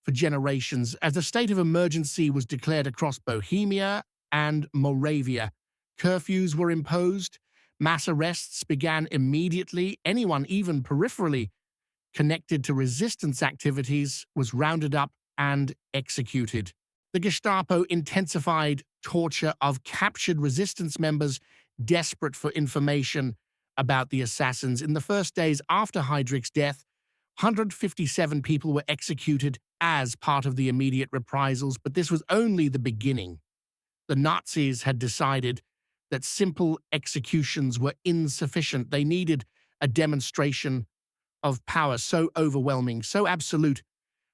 [SPEAKER 1] for generations. As a state of emergency was declared across Bohemia and Moravia, curfews were imposed, mass arrests began immediately. Anyone, even peripherally connected to resistance activities, was rounded up and executed. The Gestapo intensified torture of captured resistance members desperate for information about the assassins. In the first days after Heydrich's death, 157 people were executed as part of the immediate reprisals, but this was only the beginning. The Nazis had decided that simple executions were insufficient. They needed a demonstration of power so overwhelming, so absolute,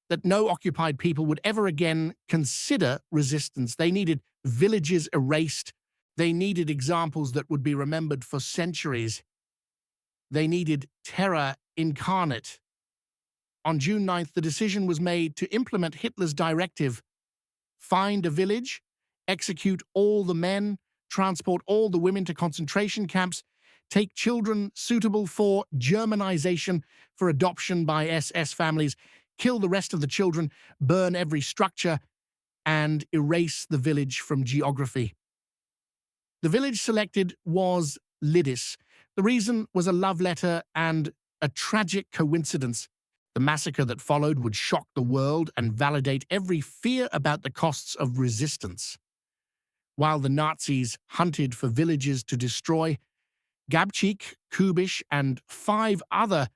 [SPEAKER 1] that no occupied people would ever again consider resistance. They needed villages erased. They needed examples that would be remembered for centuries. They needed terror incarnate. On June 9th, the decision was made to implement Hitler's directive: find a village, execute all the men, transport all the women to concentration camps, take children suitable for Germanization, for adoption by SS families, kill the rest of the children, burn every structure, and erase the village from geography. The village selected was Lidice. The reason was a love letter and a tragic coincidence. The massacre that followed would shock the world and validate every fear about the costs of resistance. While the Nazis hunted for villages to destroy, Gabčík, Kubiš, and 5 other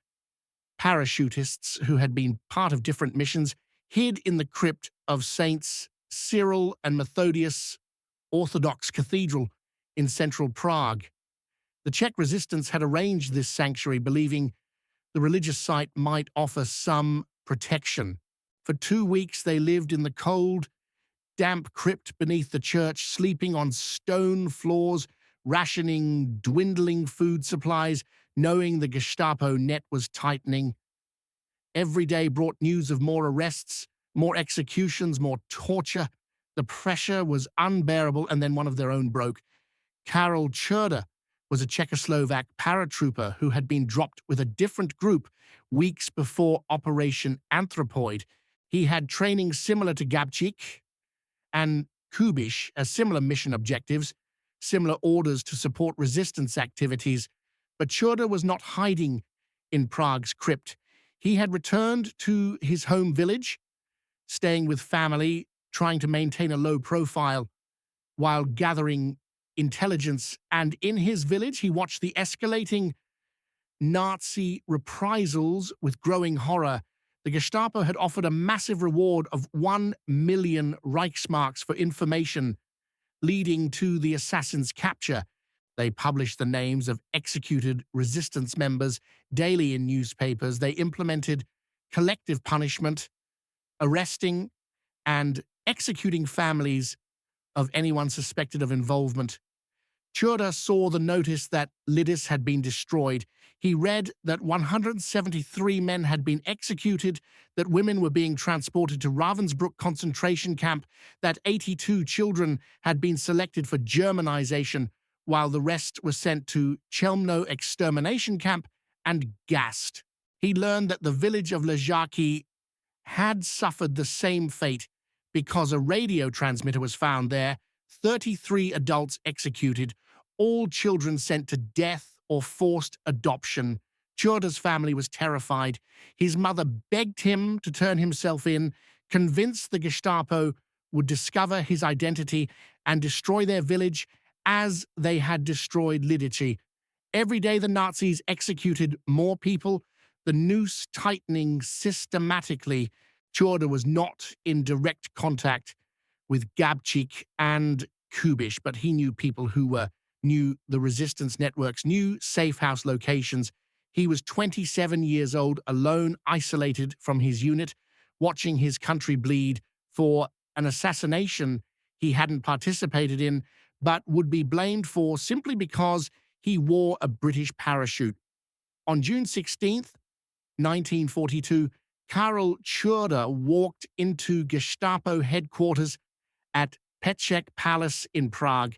[SPEAKER 1] parachutists who had been part of different missions hid in the crypt of Saints Cyril and Methodius Orthodox Cathedral in central Prague. The Czech resistance had arranged this sanctuary, believing the religious site might offer some protection. For 2 weeks, they lived in the cold, damp crypt beneath the church, sleeping on stone floors, rationing dwindling food supplies, knowing the Gestapo net was tightening. Every day brought news of more arrests, more executions, more torture. The pressure was unbearable, and then one of their own broke. Karel Čurda was a Czechoslovak paratrooper who had been dropped with a different group weeks before Operation Anthropoid. He had training similar to Gabčík and Kubiš, as similar mission objectives, similar orders to support resistance activities, but Čurda was not hiding in Prague's crypt. He had returned to his home village, staying with family, trying to maintain a low profile while gathering intelligence, and in his village he watched the escalating Nazi reprisals with growing horror. The Gestapo had offered a massive reward of 1 million Reichsmarks for information leading to the assassins' capture. They published the names of executed resistance members daily in newspapers. They implemented collective punishment, arresting and executing families of anyone suspected of involvement. Čurda saw the notice that Lidice had been destroyed. He read that 173 men had been executed, that women were being transported to Ravensbrück concentration camp, that 82 children had been selected for Germanization, while the rest were sent to Chelmno extermination camp and gassed. He learned that the village of Ležáky had suffered the same fate because a radio transmitter was found there, 33 adults executed, all children sent to death or forced adoption. Čurda's family was terrified. His mother begged him to turn himself in, convinced the Gestapo would discover his identity and destroy their village as they had destroyed Lidice. Every day the Nazis executed more people, the noose tightening systematically. Čurda was not in direct contact with Gabčík and Kubiš, but he knew people who knew the resistance networks, knew safe house locations. He was 27 years old, alone, isolated from his unit, watching his country bleed for an assassination he hadn't participated in, but would be blamed for simply because he wore a British parachute. On June 16th, 1942, Karel Čurda walked into Gestapo headquarters at Petříček Palace in Prague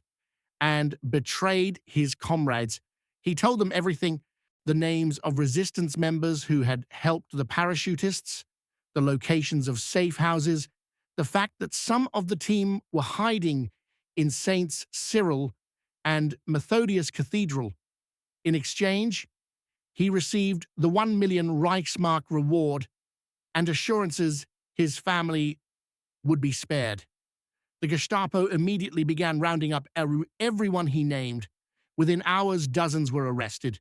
[SPEAKER 1] and betrayed his comrades. He told them everything: the names of resistance members who had helped the parachutists, the locations of safe houses, the fact that some of the team were hiding in Saints Cyril and Methodius Cathedral. In exchange, he received the 1 million Reichsmark reward and assurances his family would be spared. The Gestapo immediately began rounding up everyone he named. Within hours, dozens were arrested.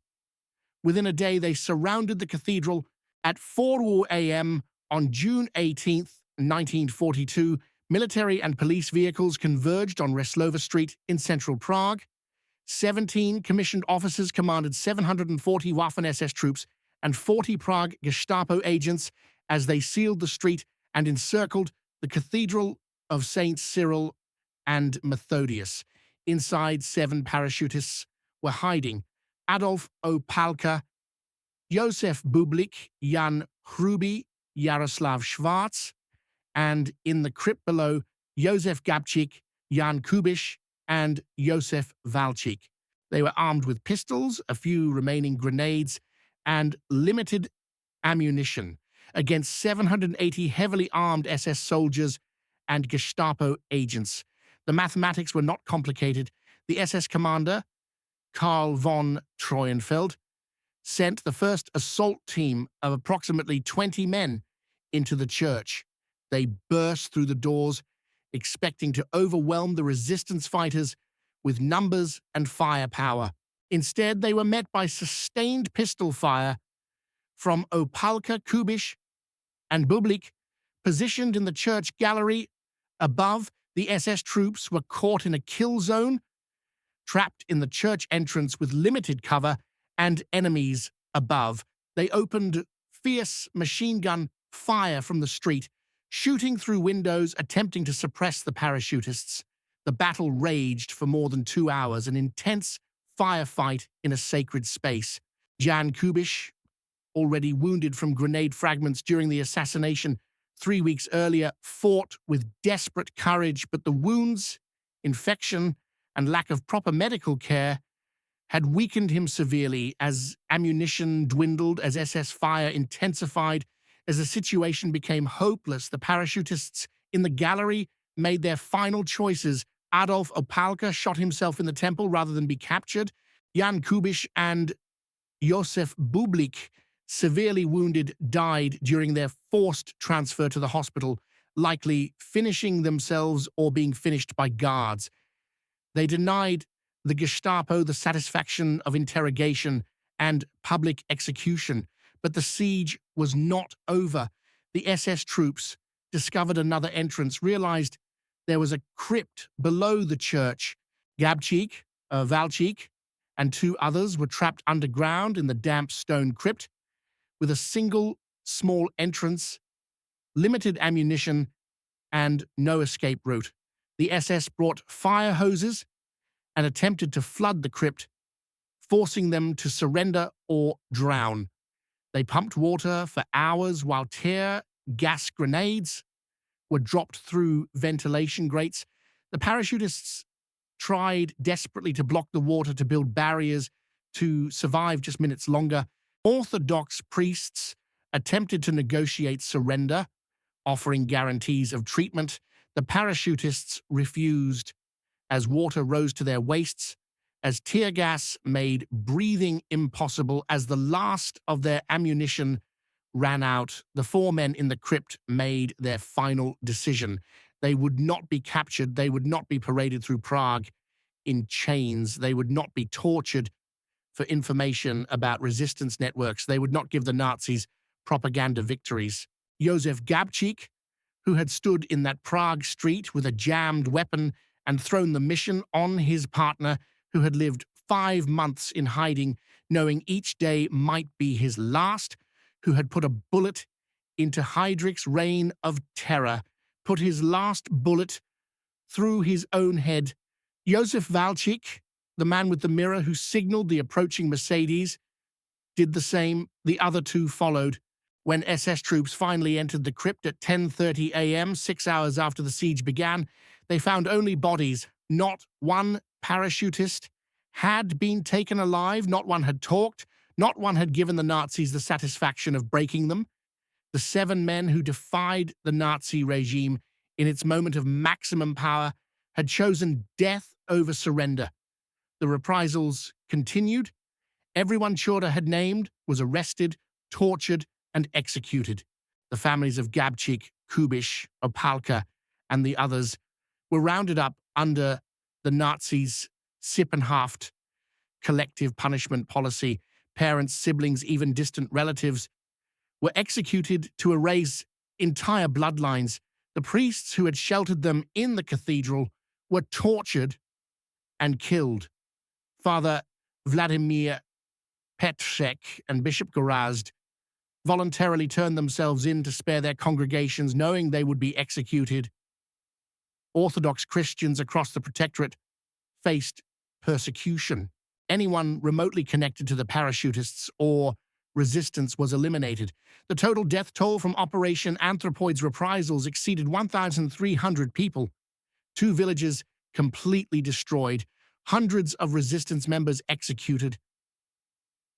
[SPEAKER 1] Within a day, they surrounded the cathedral. At 4 a.m. on June 18th, 1942, military and police vehicles converged on Reslova Street in central Prague. 17 commissioned officers commanded 740 Waffen-SS troops and 40 Prague Gestapo agents as they sealed the street and encircled the Cathedral of St. Cyril and Methodius. Inside, 7 parachutists were hiding: Adolf Opalka, Jozef Bublik, Jan Hruby, Jaroslav Schwarz, and in the crypt below, Jozef Gabčík, Jan Kubiš, and Josef Valčík. They were armed with pistols, a few remaining grenades, and limited ammunition against 780 heavily armed SS soldiers and Gestapo agents. The mathematics were not complicated. The SS commander, Karl von Treuenfeld, sent the first assault team of approximately 20 men into the church. They burst through the doors, expecting to overwhelm the resistance fighters with numbers and firepower. Instead, they were met by sustained pistol fire from Opalka, Kubiš, and Bublik. Positioned in the church gallery above, the SS troops were caught in a kill zone, trapped in the church entrance with limited cover and enemies above. They opened fierce machine gun fire from the street, shooting through windows, attempting to suppress the parachutists. The battle raged for more than 2 hours, an intense firefight in a sacred space. Jan Kubiš, already wounded from grenade fragments during the assassination 3 weeks earlier, fought with desperate courage, but the wounds, infection, and lack of proper medical care had weakened him severely as ammunition dwindled, as SS fire intensified, as the situation became hopeless. The parachutists in the gallery made their final choices. Adolf Opalka shot himself in the temple rather than be captured. Jan Kubiš and Josef Bublik, severely wounded, died during their forced transfer to the hospital, likely finishing themselves or being finished by guards. They denied the Gestapo the satisfaction of interrogation and public execution, but the siege was not over. The SS troops discovered another entrance, realized there was a crypt below the church. Gabčík, Valčík, and 2 others were trapped underground in the damp stone crypt with a single small entrance, limited ammunition, and no escape route. The SS brought fire hoses and attempted to flood the crypt, forcing them to surrender or drown. They pumped water for hours while tear gas grenades were dropped through ventilation grates. The parachutists tried desperately to block the water, to build barriers, to survive just minutes longer. Orthodox priests attempted to negotiate surrender, offering guarantees of treatment. The parachutists refused as water rose to their waists, as tear gas made breathing impossible. As the last of their ammunition ran out, the 4 men in the crypt made their final decision. They would not be captured. They would not be paraded through Prague in chains. They would not be tortured for information about resistance networks. They would not give the Nazis propaganda victories. Jozef Gabčík, who had stood in that Prague street with a jammed weapon and thrown the mission on his partner, who had lived 5 months in hiding, knowing each day might be his last, who had put a bullet into Heydrich's reign of terror, put his last bullet through his own head. Josef Valčík, the man with the mirror who signaled the approaching Mercedes, did the same. The other 2 followed. When SS troops finally entered the crypt at 10:30 a.m., 6 hours after the siege began, they found only bodies. Not one parachutist had been taken alive. Not one had talked. Not one had given the Nazis the satisfaction of breaking them. The 7 men who defied the Nazi regime in its moment of maximum power had chosen death over surrender. The reprisals continued. Everyone Chorda had named was arrested, tortured, and executed. The families of Gabčík, Kubiš, Opalka, and the others were rounded up under the Nazis' Sippenhaft collective punishment policy. Parents, siblings, even distant relatives were executed to erase entire bloodlines. The priests who had sheltered them in the cathedral were tortured and killed. Father Vladimir Petřek and Bishop Gorazd voluntarily turned themselves in to spare their congregations, knowing they would be executed. Orthodox Christians across the Protectorate faced persecution. Anyone remotely connected to the parachutists or resistance was eliminated. The total death toll from Operation Anthropoid's reprisals exceeded 1,300 people. 2 villages completely destroyed, hundreds of resistance members executed,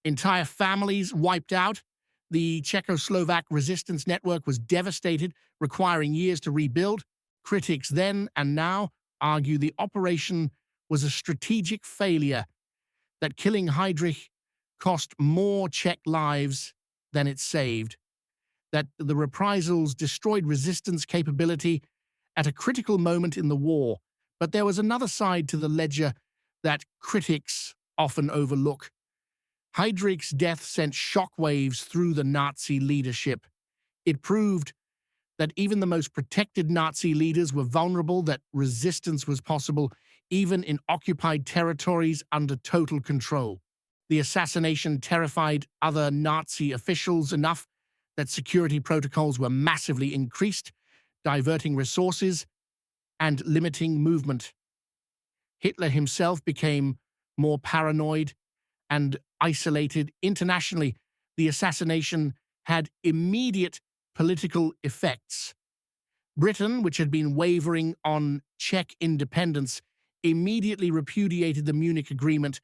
[SPEAKER 1] entire families wiped out. The Czechoslovak resistance network was devastated, requiring years to rebuild. Critics then and now argue the operation was a strategic failure, that killing Heydrich cost more Czech lives than it saved, that the reprisals destroyed resistance capability at a critical moment in the war. But there was another side to the ledger that critics often overlook. Heydrich's death sent shockwaves through the Nazi leadership. It proved that even the most protected Nazi leaders were vulnerable, that resistance was possible, even in occupied territories under total control. The assassination terrified other Nazi officials enough that security protocols were massively increased, diverting resources and limiting movement. Hitler himself became more paranoid and isolated. Internationally, the assassination had immediate political effects. Britain, which had been wavering on Czech independence, immediately repudiated the Munich Agreement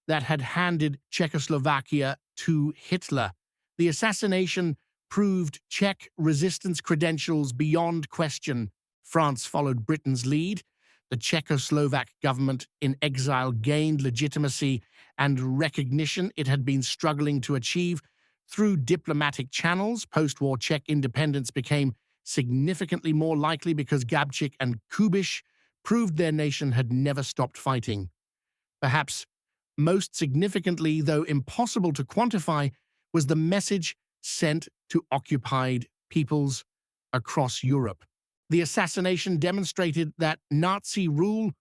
[SPEAKER 1] that had handed Czechoslovakia to Hitler. The assassination proved Czech resistance credentials beyond question. France followed Britain's lead. The Czechoslovak government in exile gained legitimacy and recognition it had been struggling to achieve through diplomatic channels. Post-war Czech independence became significantly more likely because Gabčík and Kubiš proved their nation had never stopped fighting. Perhaps most significantly, though impossible to quantify, was the message sent to occupied peoples across Europe. The assassination demonstrated that Nazi rule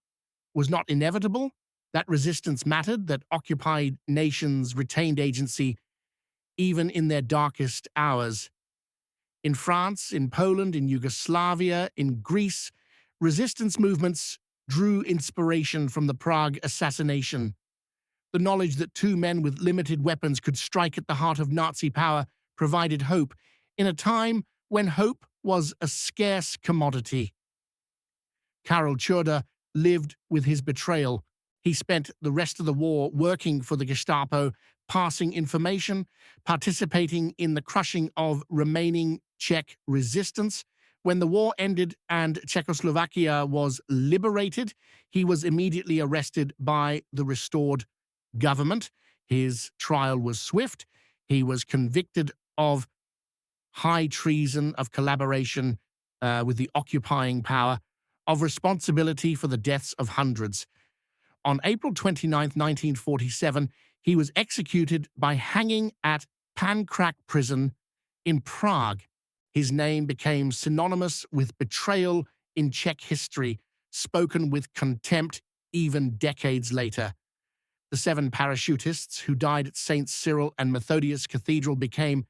[SPEAKER 1] was not inevitable, that resistance mattered, that occupied nations retained agency even in their darkest hours. In France, in Poland, in Yugoslavia, in Greece, resistance movements drew inspiration from the Prague assassination. The knowledge that 2 men with limited weapons could strike at the heart of Nazi power provided hope in a time when hope was a scarce commodity. Karol Czurda lived with his betrayal. He spent the rest of the war working for the Gestapo, passing information, participating in the crushing of remaining Czech resistance. When the war ended and Czechoslovakia was liberated, he was immediately arrested by the restored government. His trial was swift. He was convicted of high treason, of collaboration with the occupying power, of responsibility for the deaths of hundreds. On April 29, 1947, he was executed by hanging at Pankrak prison in Prague. His name became synonymous with betrayal in Czech history, spoken with contempt even decades later. The 7 parachutists who died at St. Cyril and Methodius Cathedral became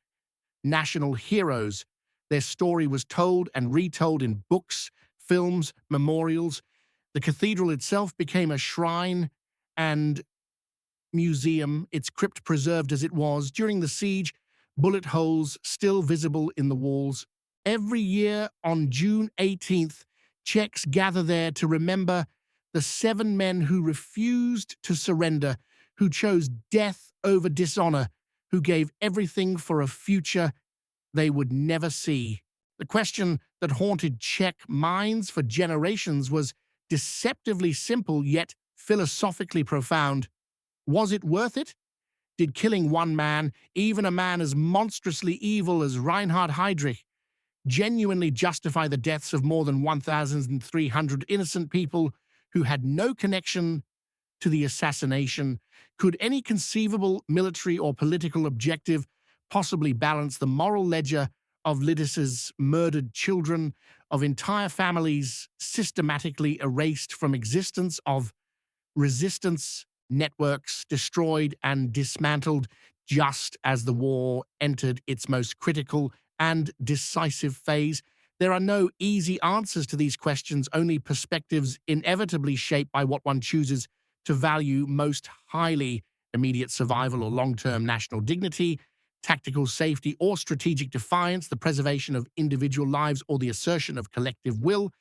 [SPEAKER 1] national heroes. Their story was told and retold in books, films, memorials. The cathedral itself became a shrine and museum, its crypt preserved as it was. During the siege, bullet holes still visible in the walls. Every year on June 18th, Czechs gather there to remember the 7 men who refused to surrender, who chose death over dishonor, who gave everything for a future they would never see. The question that haunted Czech minds for generations was deceptively simple yet philosophically profound. Was it worth it? Did killing one man, even a man as monstrously evil as Reinhard Heydrich, genuinely justify the deaths of more than 1,300 innocent people who had no connection to the assassination? Could any conceivable military or political objective possibly balance the moral ledger of Lidice's murdered children, of entire families systematically erased from existence, of resistance networks destroyed and dismantled, just as the war entered its most critical and decisive phase. There are no easy answers to these questions, only perspectives inevitably shaped by what one chooses to value most highly: immediate survival or long-term national dignity, tactical safety or strategic defiance, the preservation of individual lives or the assertion of collective will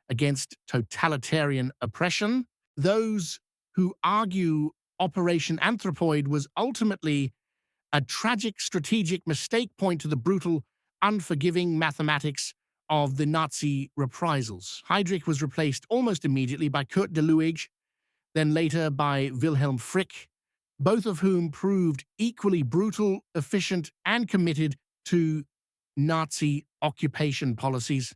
[SPEAKER 1] against totalitarian oppression. Those who argue Operation Anthropoid was ultimately a tragic strategic mistake point to the brutal, unforgiving mathematics of the Nazi reprisals. Heydrich was replaced almost immediately by Kurt de Luig, then later by Wilhelm Frick, both of whom proved equally brutal, efficient, and committed to Nazi occupation policies.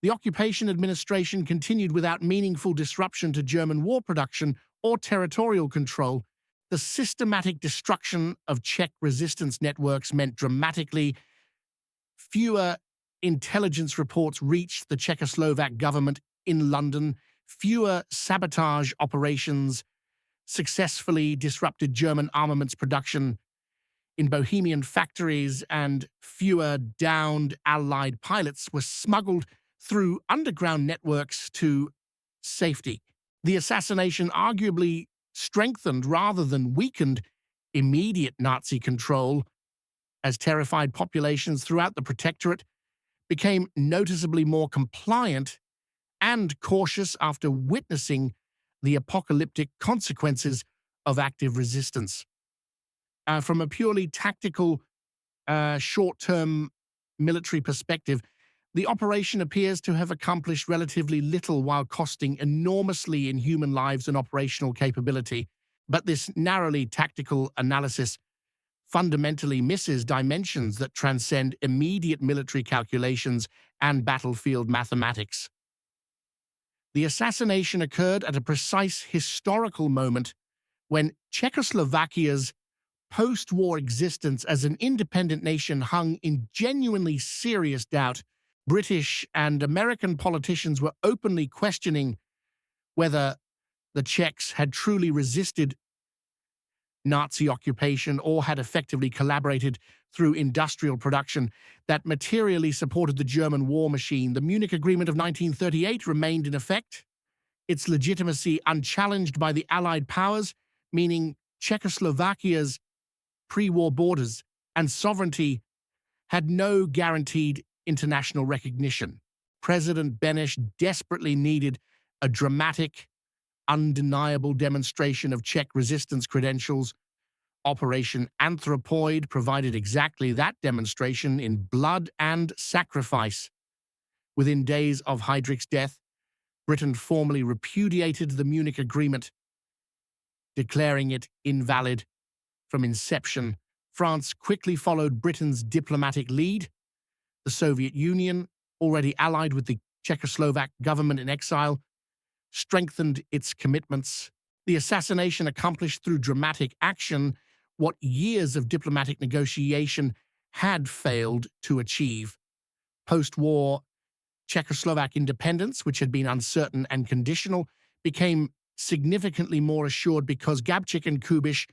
[SPEAKER 1] The occupation administration continued without meaningful disruption to German war production or territorial control. The systematic destruction of Czech resistance networks meant dramatically fewer intelligence reports reached the Czechoslovak government in London, fewer sabotage operations successfully disrupted German armaments production in Bohemian factories, and fewer downed Allied pilots were smuggled through underground networks to safety. The assassination arguably strengthened rather than weakened immediate Nazi control, as terrified populations throughout the Protectorate became noticeably more compliant and cautious after witnessing the apocalyptic consequences of active resistance. From a purely tactical, short-term military perspective, the operation appears to have accomplished relatively little while costing enormously in human lives and operational capability. But this narrowly tactical analysis fundamentally misses dimensions that transcend immediate military calculations and battlefield mathematics. The assassination occurred at a precise historical moment when Czechoslovakia's post-war existence as an independent nation hung in genuinely serious doubt. British and American politicians were openly questioning whether the Czechs had truly resisted Nazi occupation or had effectively collaborated through industrial production that materially supported the German war machine. The Munich Agreement of 1938 remained in effect, its legitimacy unchallenged by the Allied powers, meaning Czechoslovakia's pre-war borders and sovereignty had no guaranteed international recognition. President Beneš desperately needed a dramatic, undeniable demonstration of Czech resistance credentials. Operation Anthropoid provided exactly that demonstration in blood and sacrifice. Within days of Heydrich's death, Britain formally repudiated the Munich Agreement, declaring it invalid. From inception, France quickly followed Britain's diplomatic lead. The Soviet Union, already allied with the Czechoslovak government in exile, strengthened its commitments. The assassination accomplished through dramatic action what years of diplomatic negotiation had failed to achieve. Post-war Czechoslovak independence, which had been uncertain and conditional, became significantly more assured because Gabčík and Kubiš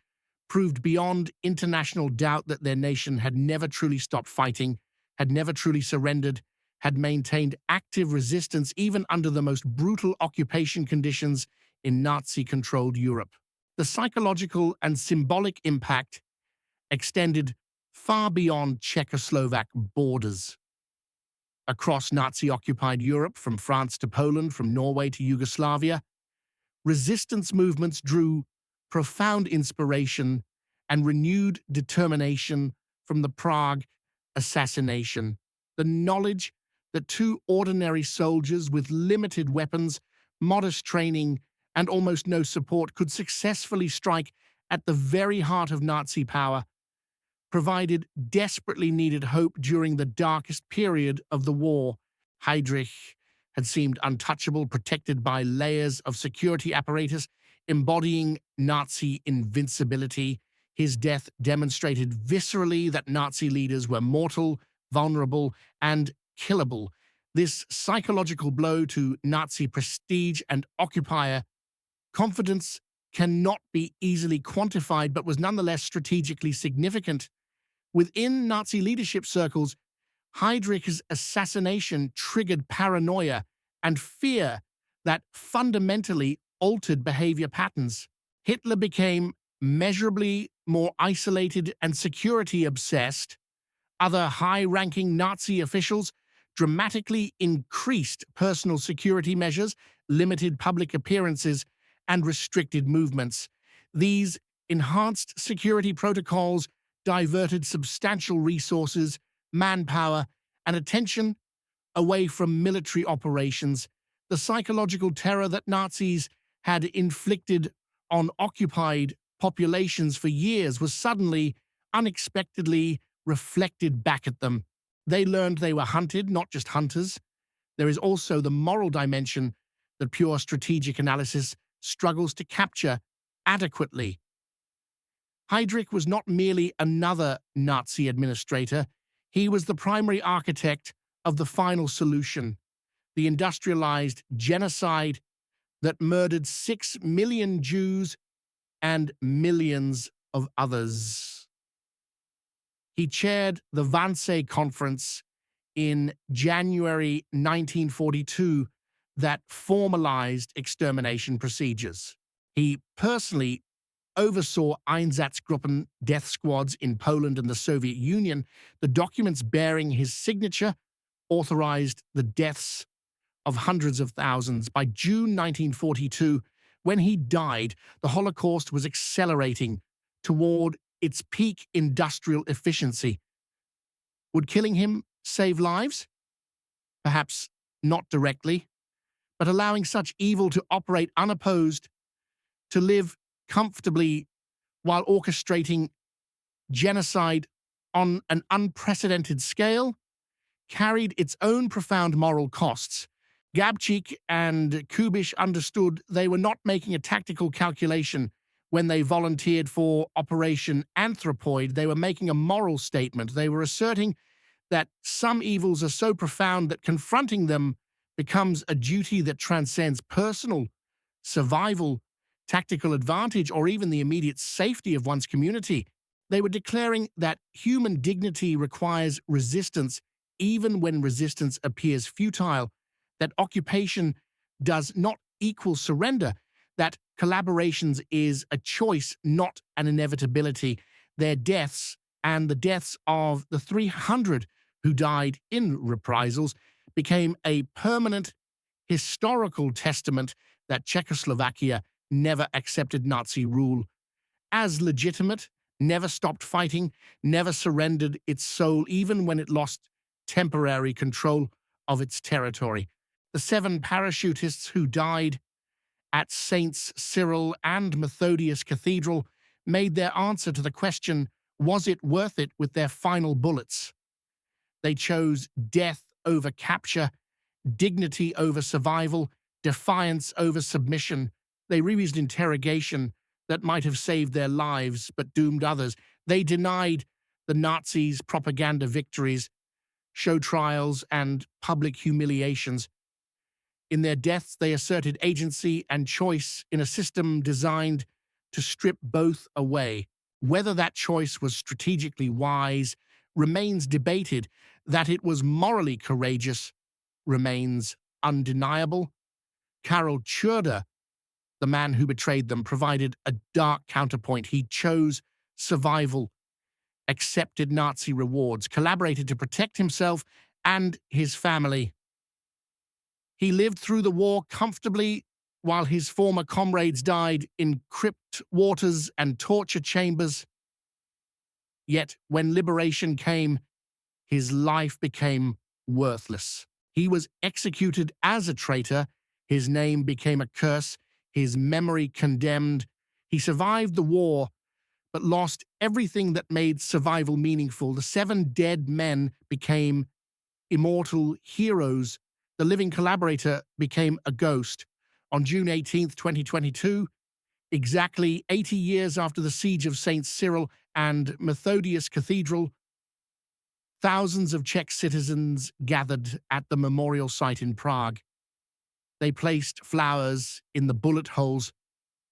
[SPEAKER 1] proved beyond international doubt that their nation had never truly stopped fighting, had never truly surrendered, had maintained active resistance even under the most brutal occupation conditions in Nazi-controlled Europe. The psychological and symbolic impact extended far beyond Czechoslovak borders. Across Nazi-occupied Europe, from France to Poland, from Norway to Yugoslavia, resistance movements drew profound inspiration and renewed determination from the Prague assassination. The knowledge that two ordinary soldiers with limited weapons, modest training, and almost no support could successfully strike at the very heart of Nazi power provided desperately needed hope during the darkest period of the war. Heydrich had seemed untouchable, protected by layers of security apparatus, embodying Nazi invincibility. His death demonstrated viscerally that Nazi leaders were mortal, vulnerable, and killable. This psychological blow to Nazi prestige and occupier confidence cannot be easily quantified but was nonetheless strategically significant. Within Nazi leadership circles, Heydrich's assassination triggered paranoia and fear that fundamentally altered behavior patterns. Hitler became measurably more isolated and security-obsessed. Other high-ranking Nazi officials dramatically increased personal security measures, limited public appearances, and restricted movements. These enhanced security protocols diverted substantial resources, manpower, and attention away from military operations. The psychological terror that Nazis had inflicted on occupied populations for years was suddenly, unexpectedly reflected back at them. They learned they were hunted, not just hunters. There is also the moral dimension that pure strategic analysis struggles to capture adequately. Heydrich was not merely another Nazi administrator. He was the primary architect of the final solution, the industrialized genocide that murdered 6 million Jews and millions of others. He chaired the Wannsee Conference in January 1942 that formalized extermination procedures. He personally oversaw Einsatzgruppen death squads in Poland and the Soviet Union. The documents bearing his signature authorized the deaths of hundreds of thousands. By June 1942, when he died, the Holocaust was accelerating toward its peak industrial efficiency. Would killing him save lives? Perhaps not directly, but allowing such evil to operate unopposed, to live comfortably while orchestrating genocide on an unprecedented scale, carried its own profound moral costs. Gabčík and Kubiš understood they were not making a tactical calculation when they volunteered for Operation Anthropoid. They were making a moral statement. They were asserting that some evils are so profound that confronting them becomes a duty that transcends personal survival, tactical advantage, or even the immediate safety of one's community. They were declaring that human dignity requires resistance even when resistance appears futile, that occupation does not equal surrender, that collaborations is a choice, not an inevitability. Their deaths and the deaths of the 300 who died in reprisals became a permanent historical testament that Czechoslovakia never accepted Nazi rule as legitimate, never stopped fighting, never surrendered its soul even when it lost temporary control of its territory. The 7 parachutists who died at Saints Cyril and Methodius Cathedral made their answer to the question, was it worth it, with their final bullets. They chose death over capture, dignity over survival, defiance over submission. They refused interrogation that might have saved their lives but doomed others. They denied the Nazis' propaganda victories, show trials, and public humiliations. In their deaths, they asserted agency and choice in a system designed to strip both away. Whether that choice was strategically wise remains debated. That it was morally courageous remains undeniable. Karol Czurda, the man who betrayed them, provided a dark counterpoint. He chose survival, accepted Nazi rewards, collaborated to protect himself and his family. He lived through the war comfortably while his former comrades died in crypt waters and torture chambers. Yet when liberation came, his life became worthless. He was executed as a traitor. His name became a curse, his memory condemned. He survived the war, but lost everything that made survival meaningful. The 7 dead men became immortal heroes. The living collaborator became a ghost. On June 18, 2022, exactly 80 years after the siege of St. Cyril and Methodius Cathedral, thousands of Czech citizens gathered at the memorial site in Prague. They placed flowers in the bullet holes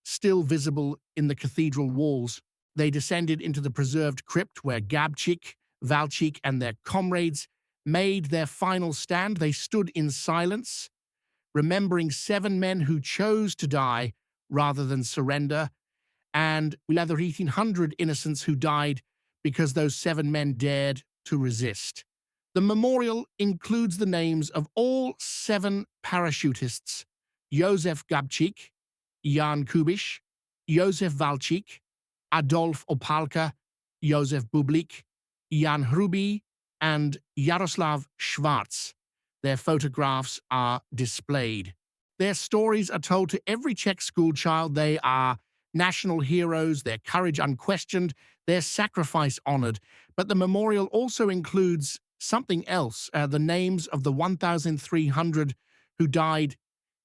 [SPEAKER 1] still visible in the cathedral walls. They descended into the preserved crypt where Gabčík, Valčík, and their comrades made their final stand. They stood in silence, remembering 7 men who chose to die rather than surrender, and 1,300 innocents who died because those 7 men dared to resist. The memorial includes the names of all 7 parachutists: Jozef Gabčík, Jan Kubiš, Jozef Valčík, Adolf Opálka, Josef Bublik, Jan Hrubý, and Jaroslav Schwarz. Their photographs are displayed. Their stories are told to every Czech schoolchild. They are national heroes, their courage unquestioned, their sacrifice honored. But the memorial also includes something else, the names of the 1,300 who died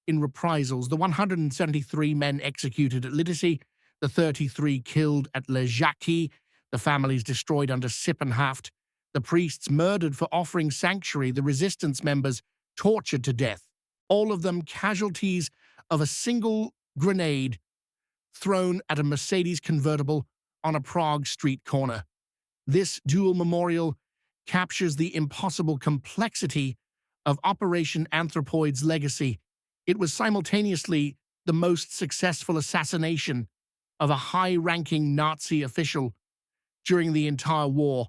[SPEAKER 1] in reprisals, the 173 men executed at Lidice, the 33 killed at Ležáky, the families destroyed under Sippenhaft, the priests murdered for offering sanctuary, the resistance members tortured to death, all of them casualties of a single grenade thrown at a Mercedes convertible on a Prague street corner. This dual memorial captures the impossible complexity of Operation Anthropoid's legacy. It was simultaneously the most successful assassination of a high-ranking Nazi official during the entire war,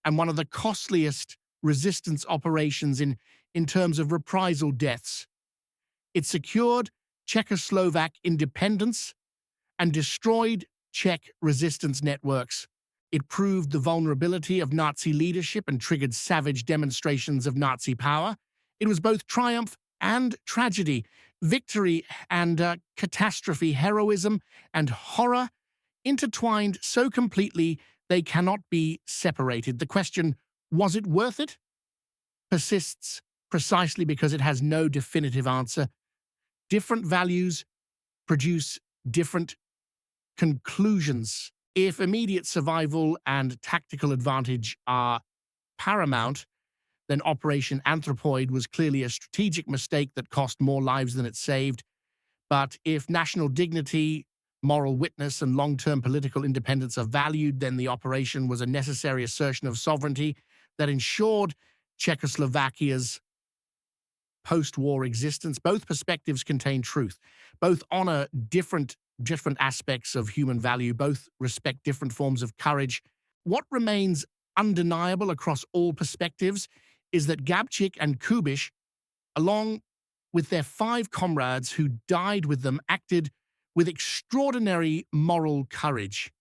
[SPEAKER 1] and one of the costliest resistance operations in terms of reprisal deaths. It secured Czechoslovak independence and destroyed Czech resistance networks. It proved the vulnerability of Nazi leadership and triggered savage demonstrations of Nazi power. It was both triumph and tragedy, victory and catastrophe, heroism and horror, intertwined so completely they cannot be separated. The question, was it worth it, persists precisely because it has no definitive answer. Different values produce different conclusions. If immediate survival and tactical advantage are paramount, then Operation Anthropoid was clearly a strategic mistake that cost more lives than it saved. But if national dignity, moral witness, and long-term political independence are valued, then the operation was a necessary assertion of sovereignty that ensured Czechoslovakia's post-war existence. Both perspectives contain truth. Both honor different aspects of human value. Both respect different forms of courage. What remains undeniable across all perspectives is that Gabčík and Kubiš, along with their 5 comrades who died with them, acted with extraordinary moral courage.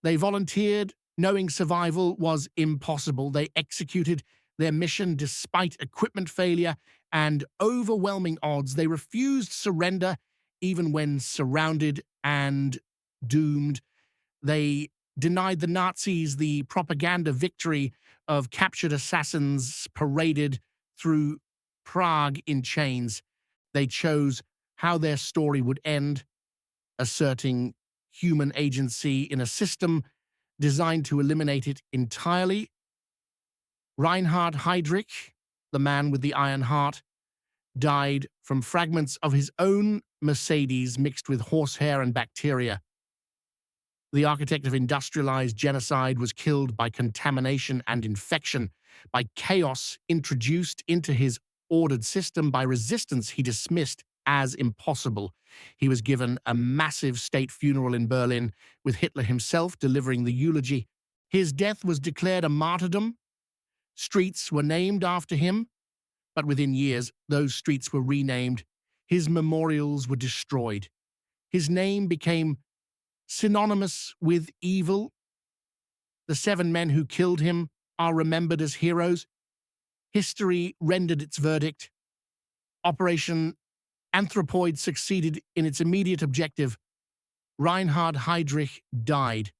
[SPEAKER 1] They volunteered, knowing survival was impossible. They executed their mission despite equipment failure and overwhelming odds. They refused surrender even when surrounded and doomed. They denied the Nazis the propaganda victory of captured assassins paraded through Prague in chains. They chose how their story would end, asserting human agency in a system designed to eliminate it entirely. Reinhard Heydrich, the man with the iron heart, died from fragments of his own Mercedes mixed with horsehair and bacteria. The architect of industrialized genocide was killed by contamination and infection, by chaos introduced into his ordered system, by resistance he dismissed as impossible. He was given a massive state funeral in Berlin, with Hitler himself delivering the eulogy. His death was declared a martyrdom. Streets were named after him, but within years, those streets were renamed. His memorials were destroyed. His name became synonymous with evil. The 7 men who killed him are remembered as heroes. History rendered its verdict. Operation Anthropoid succeeded in its immediate objective. Reinhard Heydrich died.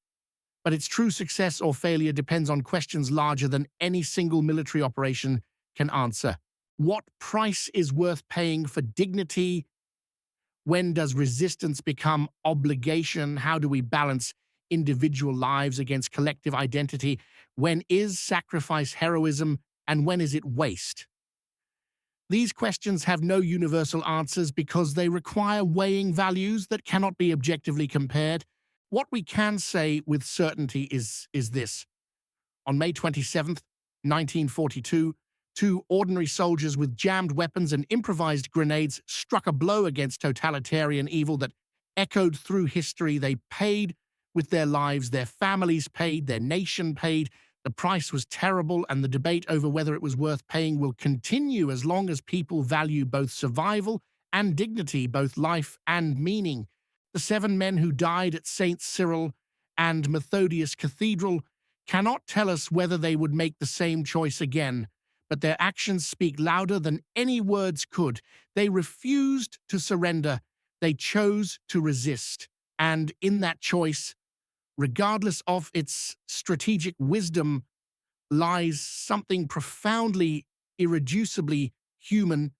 [SPEAKER 1] But its true success or failure depends on questions larger than any single military operation can answer. What price is worth paying for dignity? When does resistance become obligation? How do we balance individual lives against collective identity? When is sacrifice heroism, and when is it waste? These questions have no universal answers because they require weighing values that cannot be objectively compared. What we can say with certainty is this. On May 27th, 1942, two ordinary soldiers with jammed weapons and improvised grenades struck a blow against totalitarian evil that echoed through history. They paid with their lives, their families paid, their nation paid. The price was terrible, and the debate over whether it was worth paying will continue as long as people value both survival and dignity, both life and meaning. The 7 men who died at St. Cyril and Methodius Cathedral cannot tell us whether they would make the same choice again, but their actions speak louder than any words could. They refused to surrender. They chose to resist. And in that choice, regardless of its strategic wisdom, lies something profoundly, irreducibly human